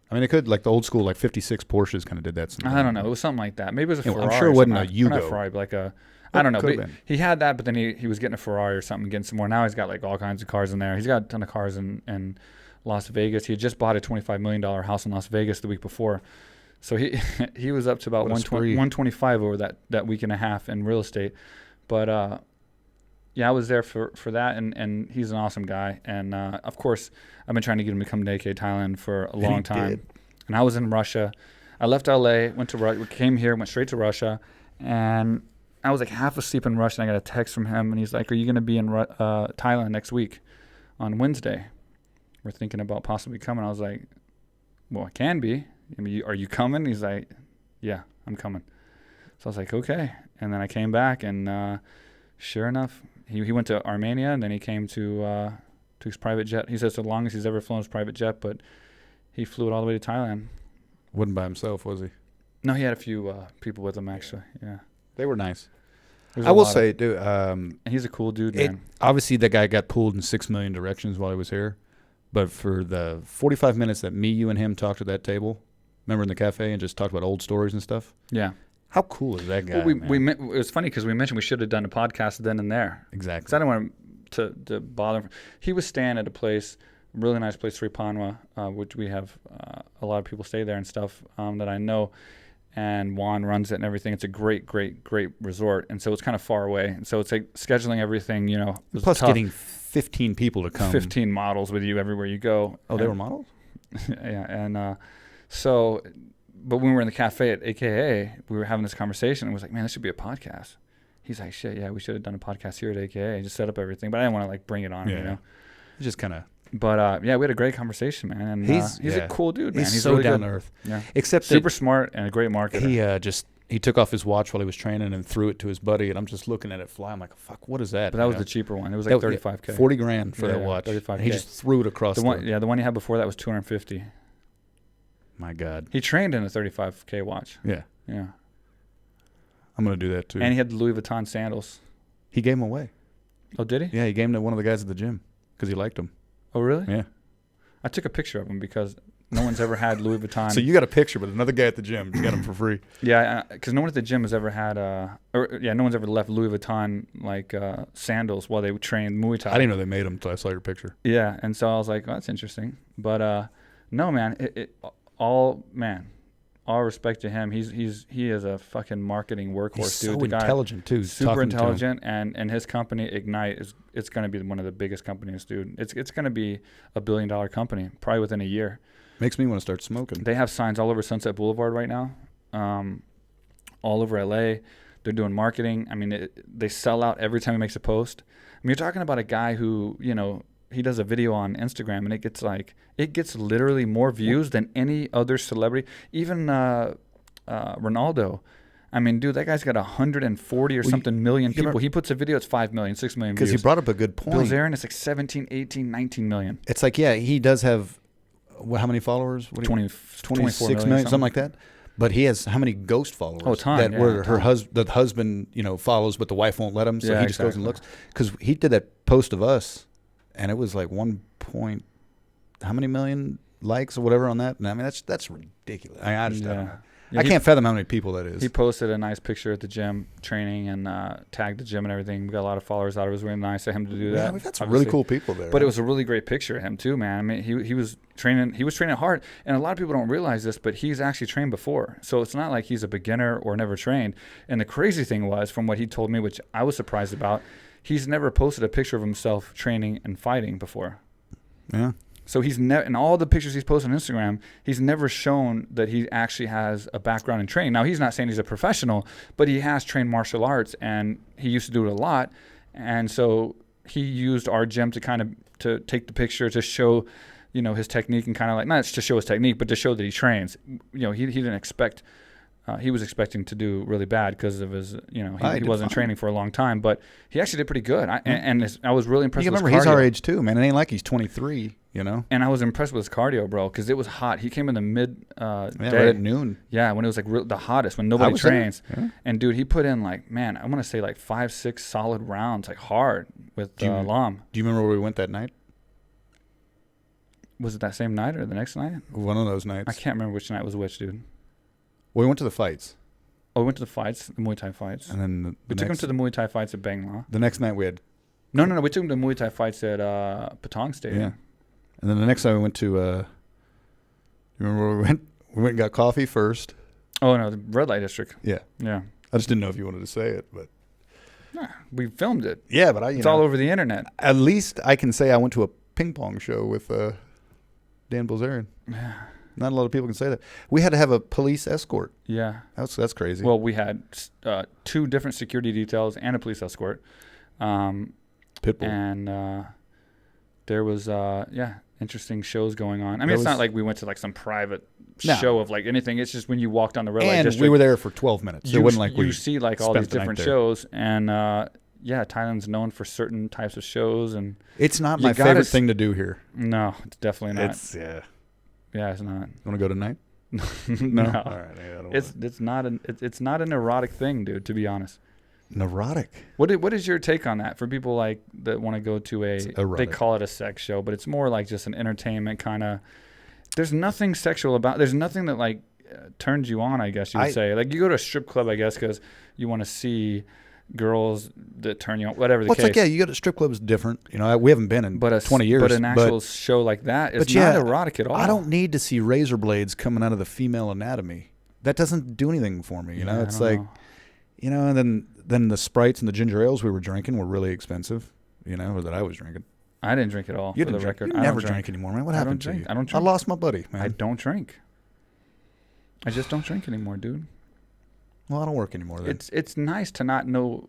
I mean, it could like the old school like 56 Porsches kind of did that. Sometimes. I don't know. It was something like that. Maybe it was a Ferrari. I'm sure it wasn't a Not Yugo. a Ferrari, but like a. I don't know. Could've But been. he had that, but then he was getting a Ferrari or something, getting some more. Now he's got like all kinds of cars in there. He's got a ton of cars in Las Vegas. He had just bought a $25 million house in Las Vegas the week before. So he was up to about 125 over that week and a half in real estate. But yeah, I was there for that, and he's an awesome guy. And of course, I've been trying to get him to come to AKA Thailand for a long time. Did. And I was in Russia. I left LA, came here, went straight to Russia, and I was like half asleep in Russia. And I got a text from him, and he's like, "Are you going to be in Thailand next week on Wednesday? We're thinking about possibly coming." I was like, "Well, I can be. I mean, are you coming?" He's like, "Yeah, I'm coming." So I was like, "Okay." And then I came back, and sure enough, he went to Armenia, and then he came to his private jet. He says the longest he's ever flown his private jet, but he flew it all the way to Thailand. Wasn't by himself, was he? No, he had a few people with him, actually. Yeah. They were nice. There's I a will lot say, dude. and he's a cool dude, man. Obviously, that guy got pulled in 6 million directions while he was here. But for the 45 minutes that me, you, and him talked at that table, remember in the cafe, and just talked about old stories and stuff? Yeah. How cool is that guy, Well, man? it was funny because we mentioned we should have done a podcast then and there. Exactly. Because I don't want to bother him. He was staying at a place, a really nice place, Sri Panwa, which we have a lot of people stay there and stuff that I know. And Juan runs it and everything. It's a great, great, great resort. And so it's kind of far away. And so it's like scheduling everything, was Plus tough. getting 15 people to come. 15 models with you everywhere you go. Oh, they were models? Yeah. And but when we were in the cafe at AKA, we were having this conversation and it was like, man, this should be a podcast. He's like, shit, yeah, we should have done a podcast here at AKA. Just set up everything. But I didn't want to like bring it on, It's just kind of. But yeah, we had a great conversation, man. And he's a cool dude, man. He's so really down good. to earth. Yeah. Except super smart and a great marketer. He took off his watch while he was training and threw it to his buddy, and I'm just looking at it fly. I'm like, fuck, what is that? But that was the cheaper one. It was like $35K. 40 grand for that watch. 35K. And he just threw it across the one. Yeah, the one he had before that was $250. My God. He trained in a $35K watch. Yeah. Yeah. I'm gonna do that too. And he had the Louis Vuitton sandals. He gave them away. Oh, did he? Yeah, he gave them to one of the guys at the gym because he liked them. Oh, really? Yeah. I took a picture of him because no one's ever had Louis Vuitton. So you got a picture, but another guy at the gym got them for free. Yeah, because no one at the gym has ever had no one's ever left Louis Vuitton like sandals while they trained Muay Thai. I didn't know they made them until I saw your picture. Yeah, and so I was like, oh, that's interesting. But no, man, all respect to him. He is a fucking marketing workhorse, He's dude. so The guy, intelligent too. super intelligent, and his company Ignite it's going to be one of the biggest companies, dude. It's going to be a $1 billion company probably within a year. Makes me want to start smoking. They have signs all over Sunset Boulevard right now, all over LA. They're doing marketing. I mean, they sell out every time he makes a post. I mean, you're talking about a guy who, he does a video on Instagram and it gets literally more views than any other celebrity. Even Ronaldo. I mean, dude, that guy's got 140 or something million people. He puts a video, it's 5 million, 6 million views. Because he brought up a good point. Bilzerian, it's like 17, 18, 19 million. It's like, yeah, he does have, how many followers? 26 million, something like that. But he has how many ghost followers? Oh, a ton. That where a ton. the husband, follows, but the wife won't let him. So he just goes and looks. Because he did that post of us, and it was like 1 point, how many million likes or whatever on that? And I mean, that's ridiculous. I just don't know. Yeah, I can't fathom how many people that is. He posted a nice picture at the gym training and tagged the gym and everything. We got a lot of followers out. It was really nice of him to do that. Yeah, we've got some really cool people there. But it was a really great picture of him too, man. I mean, he was training. He was training hard, and a lot of people don't realize this, but he's actually trained before. So it's not like he's a beginner or never trained. And the crazy thing was, from what he told me, which I was surprised about, he's never posted a picture of himself training and fighting before. Yeah. So he's never, in all the pictures he's posted on Instagram, he's never shown that he actually has a background in training. Now, he's not saying he's a professional, but he has trained martial arts, and he used to do it a lot. And so he used our gym to kind of to take the picture to show, you know, his technique and kind of like, not to show his technique, but to show that he trains. You know, he didn't expect, he was expecting to do really bad because of his, you know, he wasn't training for a long time, but he actually did pretty good. I was really impressed with his cardio. He's our age too, man. It ain't like he's 23. You know, and I was impressed with his cardio, bro, because it was hot. He came in the mid day right at noon. Yeah, when it was like the hottest, when nobody trains. Yeah. And dude, he put in like, man, I want to say like 5-6 solid rounds, like hard with Lam. Do you remember where we went that night? Was it that same night or the next night? One of those nights. I can't remember which night was which, dude. Well, we went to the fights. Oh, we went to the fights, the Muay Thai fights. And then we took him to the Muay Thai fights at Bangla. The next night we had. No. We took him to Muay Thai fights at Patong Stadium. Yeah. And then the next time we went to, you remember where we went? We went and got coffee first. Oh, no, the red light district. Yeah. Yeah. I just didn't know if you wanted to say it, but. Nah, we filmed it. Yeah, but it's all over the internet. At least I can say I went to a ping pong show with Dan Bilzerian. Yeah. Not a lot of people can say that. We had to have a police escort. Yeah. That's crazy. Well, we had 2 different security details and a police escort. Pitbull. And there was, interesting shows going on. I mean, it's not like we went to like some private show of like anything. It's just when you walked on the red light district. We were there for 12 minutes. It wasn't like you see like all these different shows. And Thailand's known for certain types of shows. And it's not my favorite thing to do here. No, it's definitely not. Yeah, it's not. You want to go tonight? No. All right. Yeah, it's not an erotic thing, dude, to be honest. Neurotic. What is your take on that for people like that want to go to they call it a sex show, but it's more like just an entertainment kind of. There's nothing sexual about. There's nothing that like turns you on. I guess you would say like you go to a strip club, I guess, because you want to see girls that turn you on. Whatever the case. It's like you go to strip clubs different. You know, we haven't been in 20 years. But an actual show like that is not erotic at all. I don't need to see razor blades coming out of the female anatomy. That doesn't do anything for me. You know, it's like, you know, and then the Sprites and the ginger ales we were drinking were really expensive, you know, or that I was drinking. I didn't drink at all. You didn't drink. You never drink anymore, man. What happened to you? I don't drink. I lost my buddy, man. I don't drink. I just don't drink anymore, dude. Well, I don't work anymore then. It's nice to not know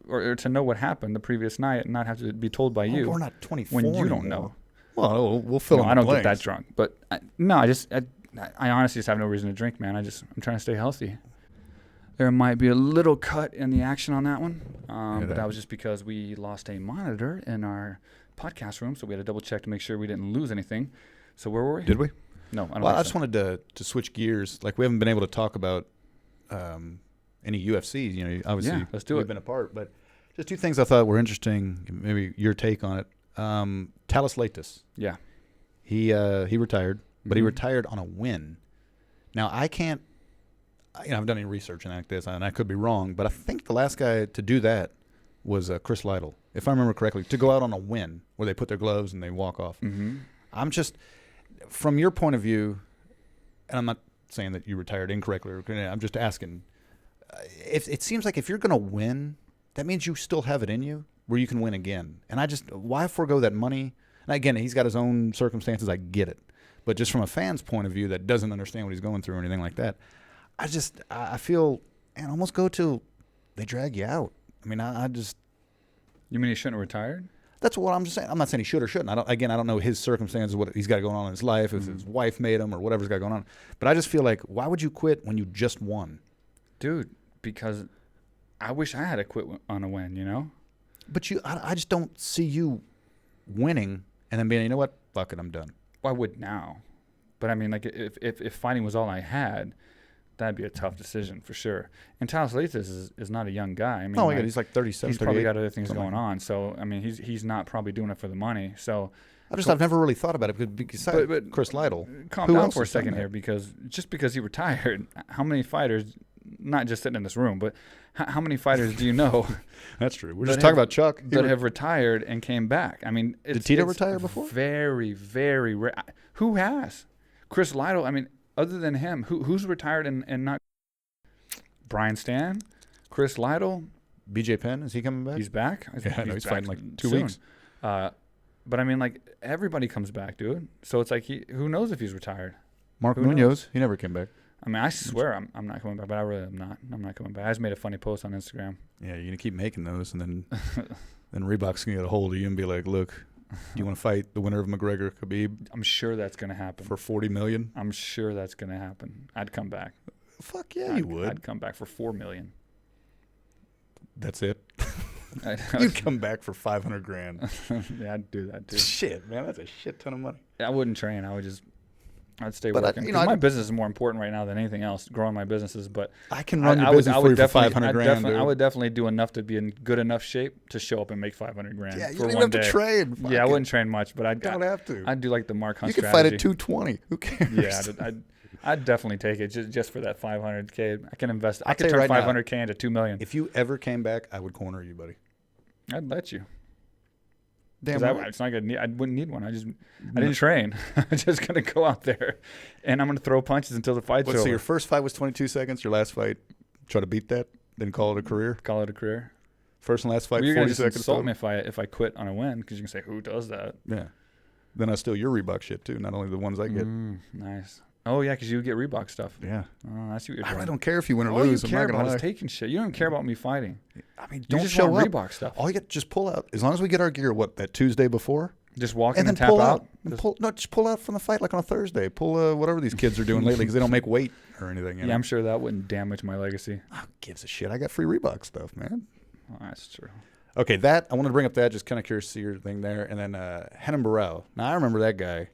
or to know what happened the previous night and not have to be told by you. We're not 24 when you anymore. don't know. Well, we'll fill in the I don't blanks. get that drunk, but I honestly just have no reason to drink, man. I'm trying to stay healthy. There might be a little cut in the action on that one, but that was just because we lost a monitor in our podcast room, so we had to double check to make sure we didn't lose anything. So where were we? Did we? No, I don't. Well, I just wanted to switch gears. Like we haven't been able to talk about any UFCs. You know, obviously let's do we've been apart, but just 2 things I thought were interesting. Maybe your take on it. Talis Latus. Yeah, he retired, but he retired on a win. Now I can't. I haven't done any research on this, and I could be wrong, but I think the last guy to do that was Chris Liddell, if I remember correctly, to go out on a win where they put their gloves and they walk off. Mm-hmm. I'm just, from your point of view, and I'm not saying that you retired incorrectly. I'm just asking. It seems like if you're going to win, that means you still have it in you where you can win again. And why forego that money? And again, he's got his own circumstances. I get it. But just from a fan's point of view that doesn't understand what he's going through or anything like that, I feel, and almost go to, they drag you out. I mean, I just. You mean he shouldn't have retired? That's what I'm just saying. I'm not saying he should or shouldn't. I don't know his circumstances, what he's got going on in his life, if his wife made him or whatever's got going on. But I just feel like, why would you quit when you just won? Dude, because I wish I had to quit on a win, you know? But I just don't see you winning and then being, you know what, fuck it, I'm done. Well, I would now. But I mean, like, if fighting was all I had, that'd be a tough decision for sure. And Talis Latus is not a young guy. I mean, he's like 37, he's probably got other things going on. So, I mean, he's not probably doing it for the money. So, I've never really thought about it besides but Chris Lytle. Calm Who down else for a has done second that? here, because just because he retired, how many fighters, not just sitting in this room, but how many fighters do you know That's true. We're that just talking have- about Chuck. that have retired and came back? I mean, Did Tito retire before? Very, very rare. Who has? Chris Lytle. I mean, other than him, who's retired and not? Brian Stan, Chris Lytle. BJ Penn, is he coming back? He's back. I think he's back fighting like 2 soon. weeks. But I mean, like, everybody comes back, dude. So it's like, who knows if he's retired? Mark Who Munoz, he never came back. I mean, I swear I'm not coming back, but I really am not. I'm not coming back. I just made a funny post on Instagram. Yeah, you're gonna keep making those, and then Reebok's gonna get a hold of you and be like, "Look, do you want to fight the winner of McGregor Khabib I'm sure that's going to happen. for $40 million?" I'm sure that's going to happen. I'd come back. Fuck yeah, you would. I'd come back for $4 million. That's it. You'd come back for $500,000. Yeah, I'd do that too. Shit, man, that's a shit ton of money. I wouldn't train. I'd stay But working. 'Cause my business is more important right now than anything else. Growing my businesses, but I can run your business for you for $500,000. I would definitely do enough to be in good enough shape to show up and make $500,000. Yeah, you for don't even one have day. to train. Fuck Yeah, I it. wouldn't train much, but You don't have to. I'd do like the Mark Hunt You could strategy. fight at 220. Who cares? Yeah, I'd definitely take it just for that $500K. I can invest. I I'll could tell you turn right now, $500K into $2 million. If you ever came back, I would corner you, buddy. I'd let you. Damn 'Cause right. it's not gonna. I wouldn't need one. I didn't train. I'm just gonna go out there, and I'm gonna throw punches until the fight's What, over. so your first fight was 22 seconds. Your last fight, try to beat that, then call it a career. Call it a career. First and last fight, Well, you're gonna 40 just seconds. insult total. me if I quit on a win, because you can say, who does that? Yeah. Then I steal your Reebok shit too, not only the ones I get. Nice. Oh yeah, because you get Reebok stuff. Yeah. Oh, I see what you're I doing. really don't care if you win or All lose. you I'm care not about gonna is lie. taking shit. You don't care about me fighting. I mean, You don't just show want up. Reebok stuff. All you get, just pull out. As long as we get our gear, that Tuesday before, Just walk in and then and tap pull out. out. And just pull out from the fight like on a Thursday. Pull whatever these kids are doing lately because they don't make weight or anything. You know? Yeah, I'm sure that wouldn't damage my legacy. Who gives a shit? I got free Reebok stuff, man. Oh, that's true. Okay, I wanted to bring up that, just kind of curious to see your thing there. And then Henan Burrell. Now, I remember that guy.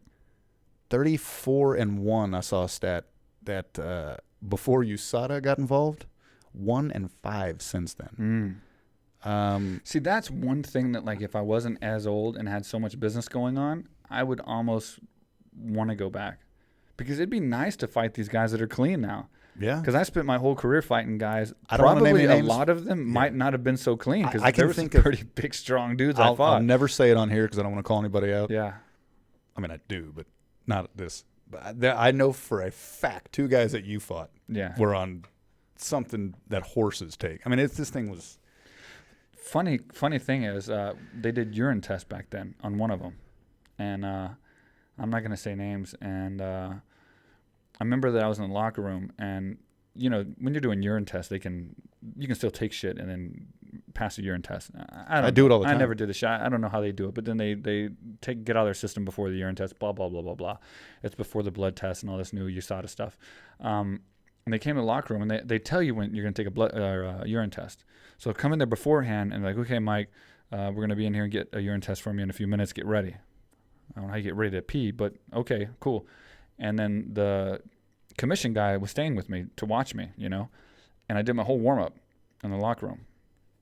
34-1, I saw a stat that before USADA got involved, 1-5 since then. See, that's one thing that, like, if I wasn't as old and had so much business going on, I would almost want to go back. Because it'd be nice to fight these guys that are clean now. Yeah. Because I spent my whole career fighting guys. I don't wanna name Probably any a names. lot of them might not have been so clean, because I can there were some think of- pretty big, strong dudes I I'll fought. never say it on here because I don't want to call anybody out. Yeah. I mean, I do, but not this. But I know for a fact 2 guys that you fought Yeah. were on something that horses take. I mean, this thing was... Funny thing is, they did urine tests back then on one of them, and I'm not gonna say names. And I remember that I was in the locker room, and you know, when you're doing urine tests, you can still take shit and then pass a urine test. I do it all the time. I never did the shit. I don't know how they do it, but then they get out of their system before the urine test. Blah blah blah blah blah. It's before the blood test and all this new USADA stuff. And they came to the locker room, and they tell you when you're going to take a blood urine test. So come in there beforehand and like, okay, Mike, we're going to be in here and get a urine test from you in a few minutes. Get ready. I don't know how you get ready to pee, but okay, cool. And then the commission guy was staying with me to watch me, you know, and I did my whole warm up in the locker room.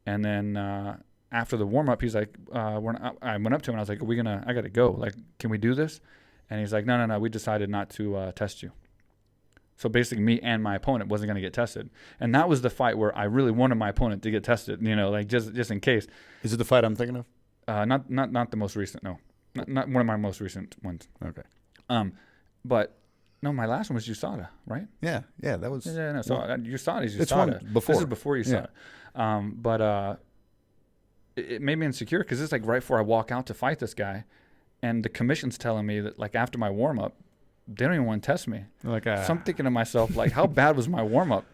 And then after the warm up, he's like, I went up to him and I was like, I got to go. Like, can we do this? And he's like, no, we decided not to test you. So basically, me and my opponent wasn't going to get tested, and that was the fight where I really wanted my opponent to get tested. You know, like just in case. Is it the fight I'm thinking of? Not the most recent. No, not one of my most recent ones. Okay. But no, my last one was USADA, right? Yeah, that was... Yeah, no. So USADA is USADA. It's one before. This is before USADA. Yeah. But it made me insecure because it's like right before I walk out to fight this guy, and the commission's telling me that like after my warm up, they don't even want to test me. Like, So I'm thinking to myself, like, how bad was my warm up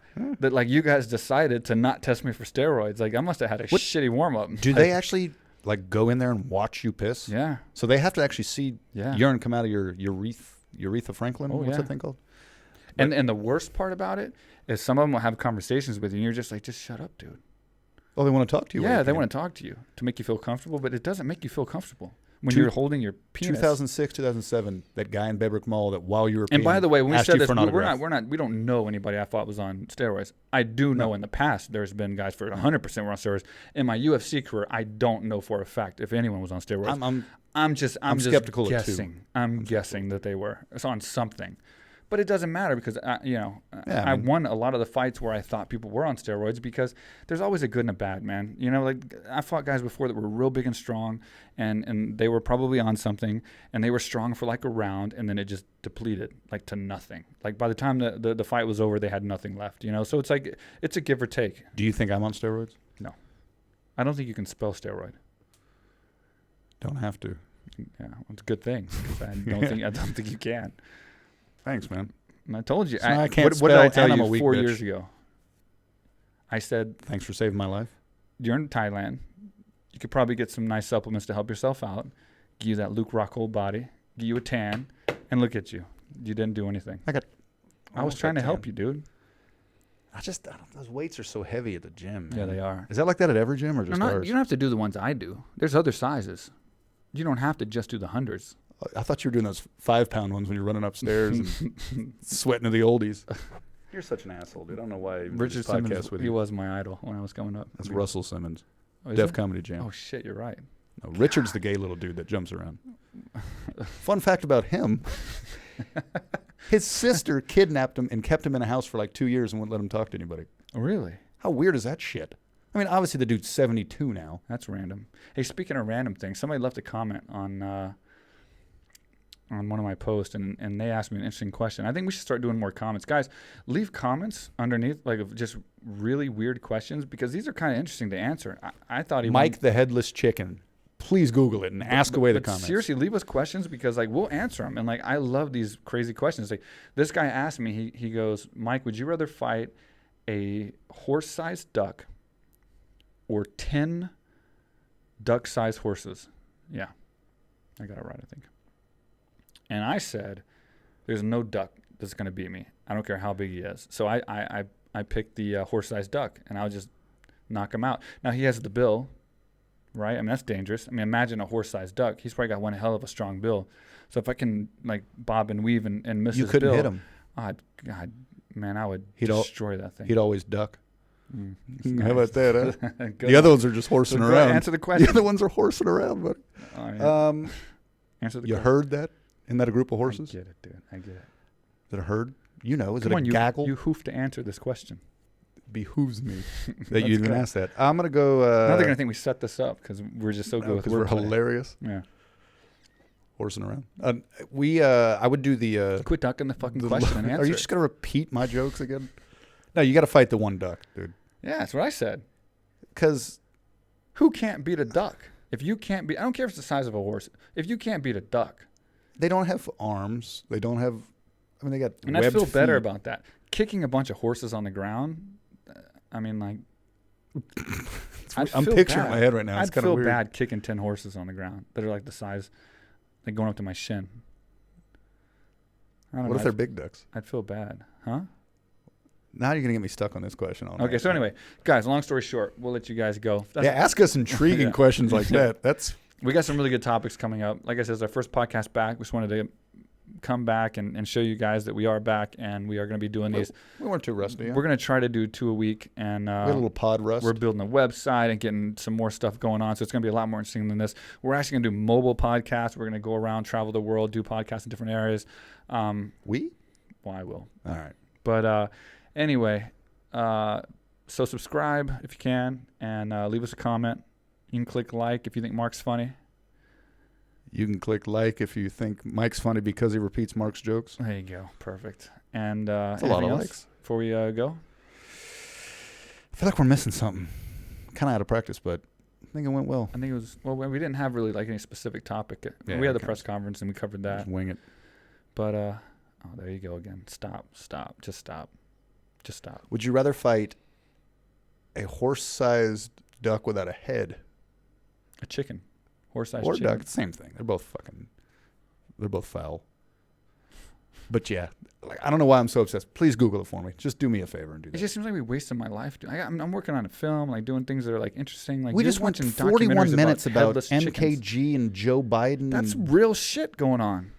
that like you guys decided to not test me for steroids? Like, I must have had a shitty warm up. do they actually like go in there and watch you piss? Yeah. So they have to actually see Yeah. urine come out of your urethra Franklin. Oh, What's yeah. that thing called? And the worst part about it is some of them will have conversations with you, and you're just like, just shut up, dude. Oh, they want to talk to you. Yeah, they want to talk to you to make you feel comfortable, but it doesn't make you feel comfortable. when you're holding your penis. 2006, 2007, that guy in Bedrock Mall that while you were And by the way, when we said this, autograph. we don't know anybody I thought was on steroids. I do know in the past there's been guys for 100% were on steroids. In my UFC career, I don't know for a fact if anyone was on steroids. I'm just skeptical guessing. I'm guessing that they were. It's on something. But it doesn't matter because, I won a lot of the fights where I thought people were on steroids because there's always a good and a bad, man. You know, like I fought guys before that were real big and strong and they were probably on something and they were strong for like a round and then it just depleted like to nothing. Like by the time the fight was over, they had nothing left, you know? So it's like, it's a give or take. Do you think I'm on steroids? No. I don't think you can spell steroid. Don't have to. Yeah, well, it's a good thing. 'Cause I don't think you can. Thanks, man. And I told you. So I can't what did I spell tell and you I'm a weak 4 bitch. years ago? I said, Thanks for saving my life. you're in Thailand. You could probably get some nice supplements to help yourself out. Give you that Luke Rockhold body. Give you a tan. And look at you. You didn't do anything. I was trying to help you, dude. Those weights are so heavy at the gym, man. Yeah, they are. Is that like that at every gym or just ours? You don't have to do the ones I do. There's other sizes. You don't have to just do the hundreds. I thought you were doing those 5-pound ones when you're running upstairs and sweating to the oldies. You're such an asshole, dude. I don't know why I even did this podcast Simmons, with he you. was my idol when I was coming up. That's Russell Simmons, Oh, is Def it? Comedy Jam. Oh, shit, you're right. No, Richard's the gay little dude that jumps around. Fun fact about him. His sister kidnapped him and kept him in a house for like 2 years and wouldn't let him talk to anybody. Oh, really? How weird is that shit? I mean, obviously the dude's 72 now. That's random. Hey, speaking of random things, somebody left a comment on one of my posts, and they asked me an interesting question. I think we should start doing more comments. Guys, leave comments underneath, like of just really weird questions, because these are kind of interesting to answer. I thought Mike the Headless Chicken. Please Google it and ask away the comments. Seriously, leave us questions because like we'll answer them. And like I love these crazy questions. Like this guy asked me, he goes, Mike, would you rather fight a horse-sized duck or 10 duck-sized horses? Yeah, I got it right, I think. And I said, there's no duck that's going to beat me. I don't care how big he is. So I picked the horse-sized duck, and I'll just knock him out. Now, he has the bill, right? I mean, that's dangerous. I mean, imagine a horse-sized duck. He's probably got one hell of a strong bill. So if I can, like, bob and weave and miss his bill. You couldn't hit him. God, man, I would destroy that thing. He'd always duck. Nice. How about that, huh? Good The other one. ones are just horsing So around. answer the question. The other ones are horsing around, buddy. Oh, yeah. Answer the You question. heard that? Isn't that a group of horses? I get it, dude. I get it. Is it a herd? You know, is Come it on, a gaggle? You hoof to answer this question. Behooves me that Let's you even go. asked that. I'm going to go... Now they're going to think we set this up because we're just so good with because we're wordplay. hilarious. Yeah. Horsing around. I would do the... Quit ducking the fucking question and answer Are you it. just going to repeat my jokes again? No, you got to fight the one duck, dude. Yeah, that's what I said. Because... Who can't beat a duck? If you can't beat... I don't care if it's the size of a horse. If you can't beat a duck... They don't have arms. They don't have... I mean, they got And I webbed feel better feet. about that. Kicking a bunch of horses on the ground, I mean, like... I'm picturing it in my head right now. It's I'd kind of feel weird. bad kicking 10 horses on the ground that are like the size, like going up to my shin. I don't What know. if they're big ducks? I'd feel bad. Huh? Now you're going to get me stuck on this question all night. Okay, so anyway, guys, long story short, we'll let you guys go. Yeah, ask us intriguing Yeah. questions like that. That's... We got some really good topics coming up. Like I said, it's our first podcast back. We just wanted to come back and show you guys that we are back, and we are going to be doing these. We weren't too rusty. Yeah? We're going to try to do 2 a week, and We had a little pod rust. we're building a website and getting some more stuff going on. So it's going to be a lot more interesting than this. We're actually going to do mobile podcasts. We're going to go around, travel the world, do podcasts in different areas. We? Well, I will. All right. But anyway, so subscribe if you can, and leave us a comment. You can click like if you think Mark's funny. You can click like if you think Mike's funny because he repeats Mark's jokes. There you go. Perfect. And That's a lot of anything else likes. before we go? I feel like we're missing something. Kind of out of practice, but I think it went well. I think it was, well, we didn't have really like any specific topic. Yeah, We had the okay. press conference and we covered that. Just wing it. But, oh, there you go again. Stop. Just stop. Would you rather fight a horse-sized duck without a head A chicken. Horse-sized or chicken. duck? Same thing. They're both foul. But yeah, like, I don't know why I'm so obsessed. Please Google it for me. Just do me a favor and do that. It just seems like we wasted my life. I'm working on a film, like doing things that are like interesting. Like we just went 41 minutes about MKG and Joe Biden. That's real shit going on.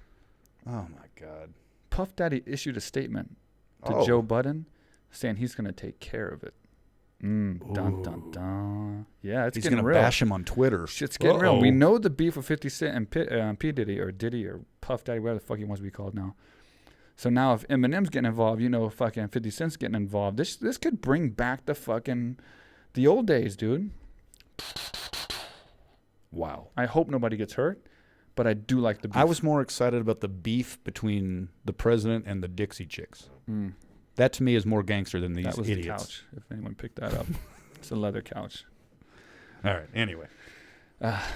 Oh my God. Puff Daddy issued a statement to Joe Budden saying he's going to take care of it. Dun, dun, dun. Yeah, it's getting real. He's going to bash him on Twitter. Shit's getting real. We know the beef with 50 Cent and P. Diddy or Puff Daddy, whatever the fuck he wants to be called now. So now if Eminem's getting involved, fucking 50 Cent's getting involved. This could bring back the old days, dude. Wow. I hope nobody gets hurt, but I do like the beef. I was more excited about the beef between the president and the Dixie Chicks. That to me is more gangster than these idiots. That was the couch, if anyone picked that up. It's a leather couch. All right, anyway.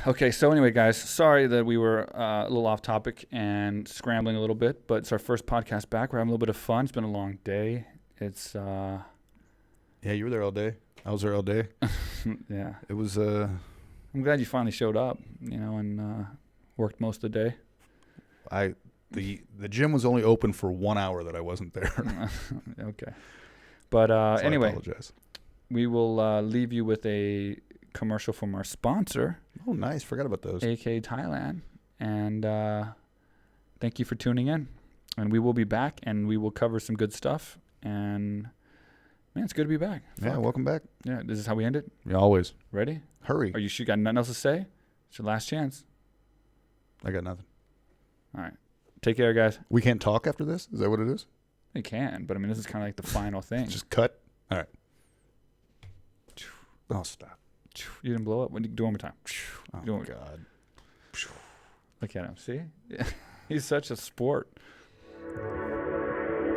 Okay, so anyway, guys, sorry that we were a little off topic and scrambling a little bit, but it's our first podcast back. We're having a little bit of fun. It's been a long day. It's yeah, you were there all day. I was there all day. Yeah. It was I'm glad you finally showed up, and worked most of the day. The gym was only open for 1 hour that I wasn't there. Okay. But so anyway, I apologize. We will leave you with a commercial from our sponsor. Oh, nice. Forgot about those. AKA Thailand. And thank you for tuning in. And we will be back, and we will cover some good stuff. And, man, it's good to be back. Yeah, Fuck. welcome back. Yeah, this is how we end it? Yeah, always. Ready? Hurry. Are you sure you got nothing else to say? It's your last chance. I got nothing. All right. Take care, guys. We can't talk after this? Is that what it is? We can, but, this is kind of like the final thing. Just cut? All right. Oh, stop. You didn't blow up? Do it one more time. Oh, God. Look at him. See? He's such a sport.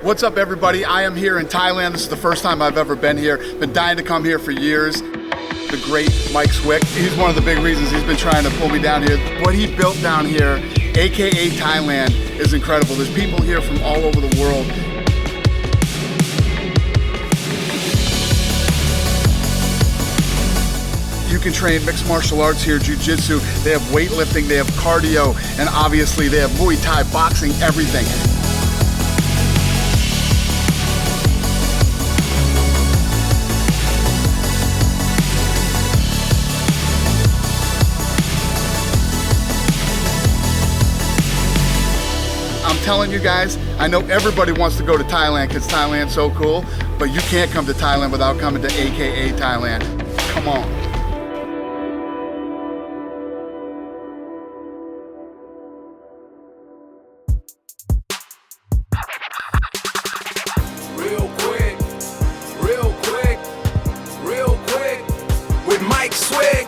What's up, everybody? I am here in Thailand. This is the first time I've ever been here. Been dying to come here for years. The great Mike Swick. He's one of the big reasons he's been trying to pull me down here. What he built down here, AKA Thailand, is incredible. There's people here from all over the world. You can train mixed martial arts here, jiu-jitsu. They have weightlifting, they have cardio, and obviously they have Muay Thai, boxing, everything. I'm telling you guys, I know everybody wants to go to Thailand because Thailand's so cool, but you can't come to Thailand without coming to AKA Thailand. Come on. Real quick, with Mike Swick.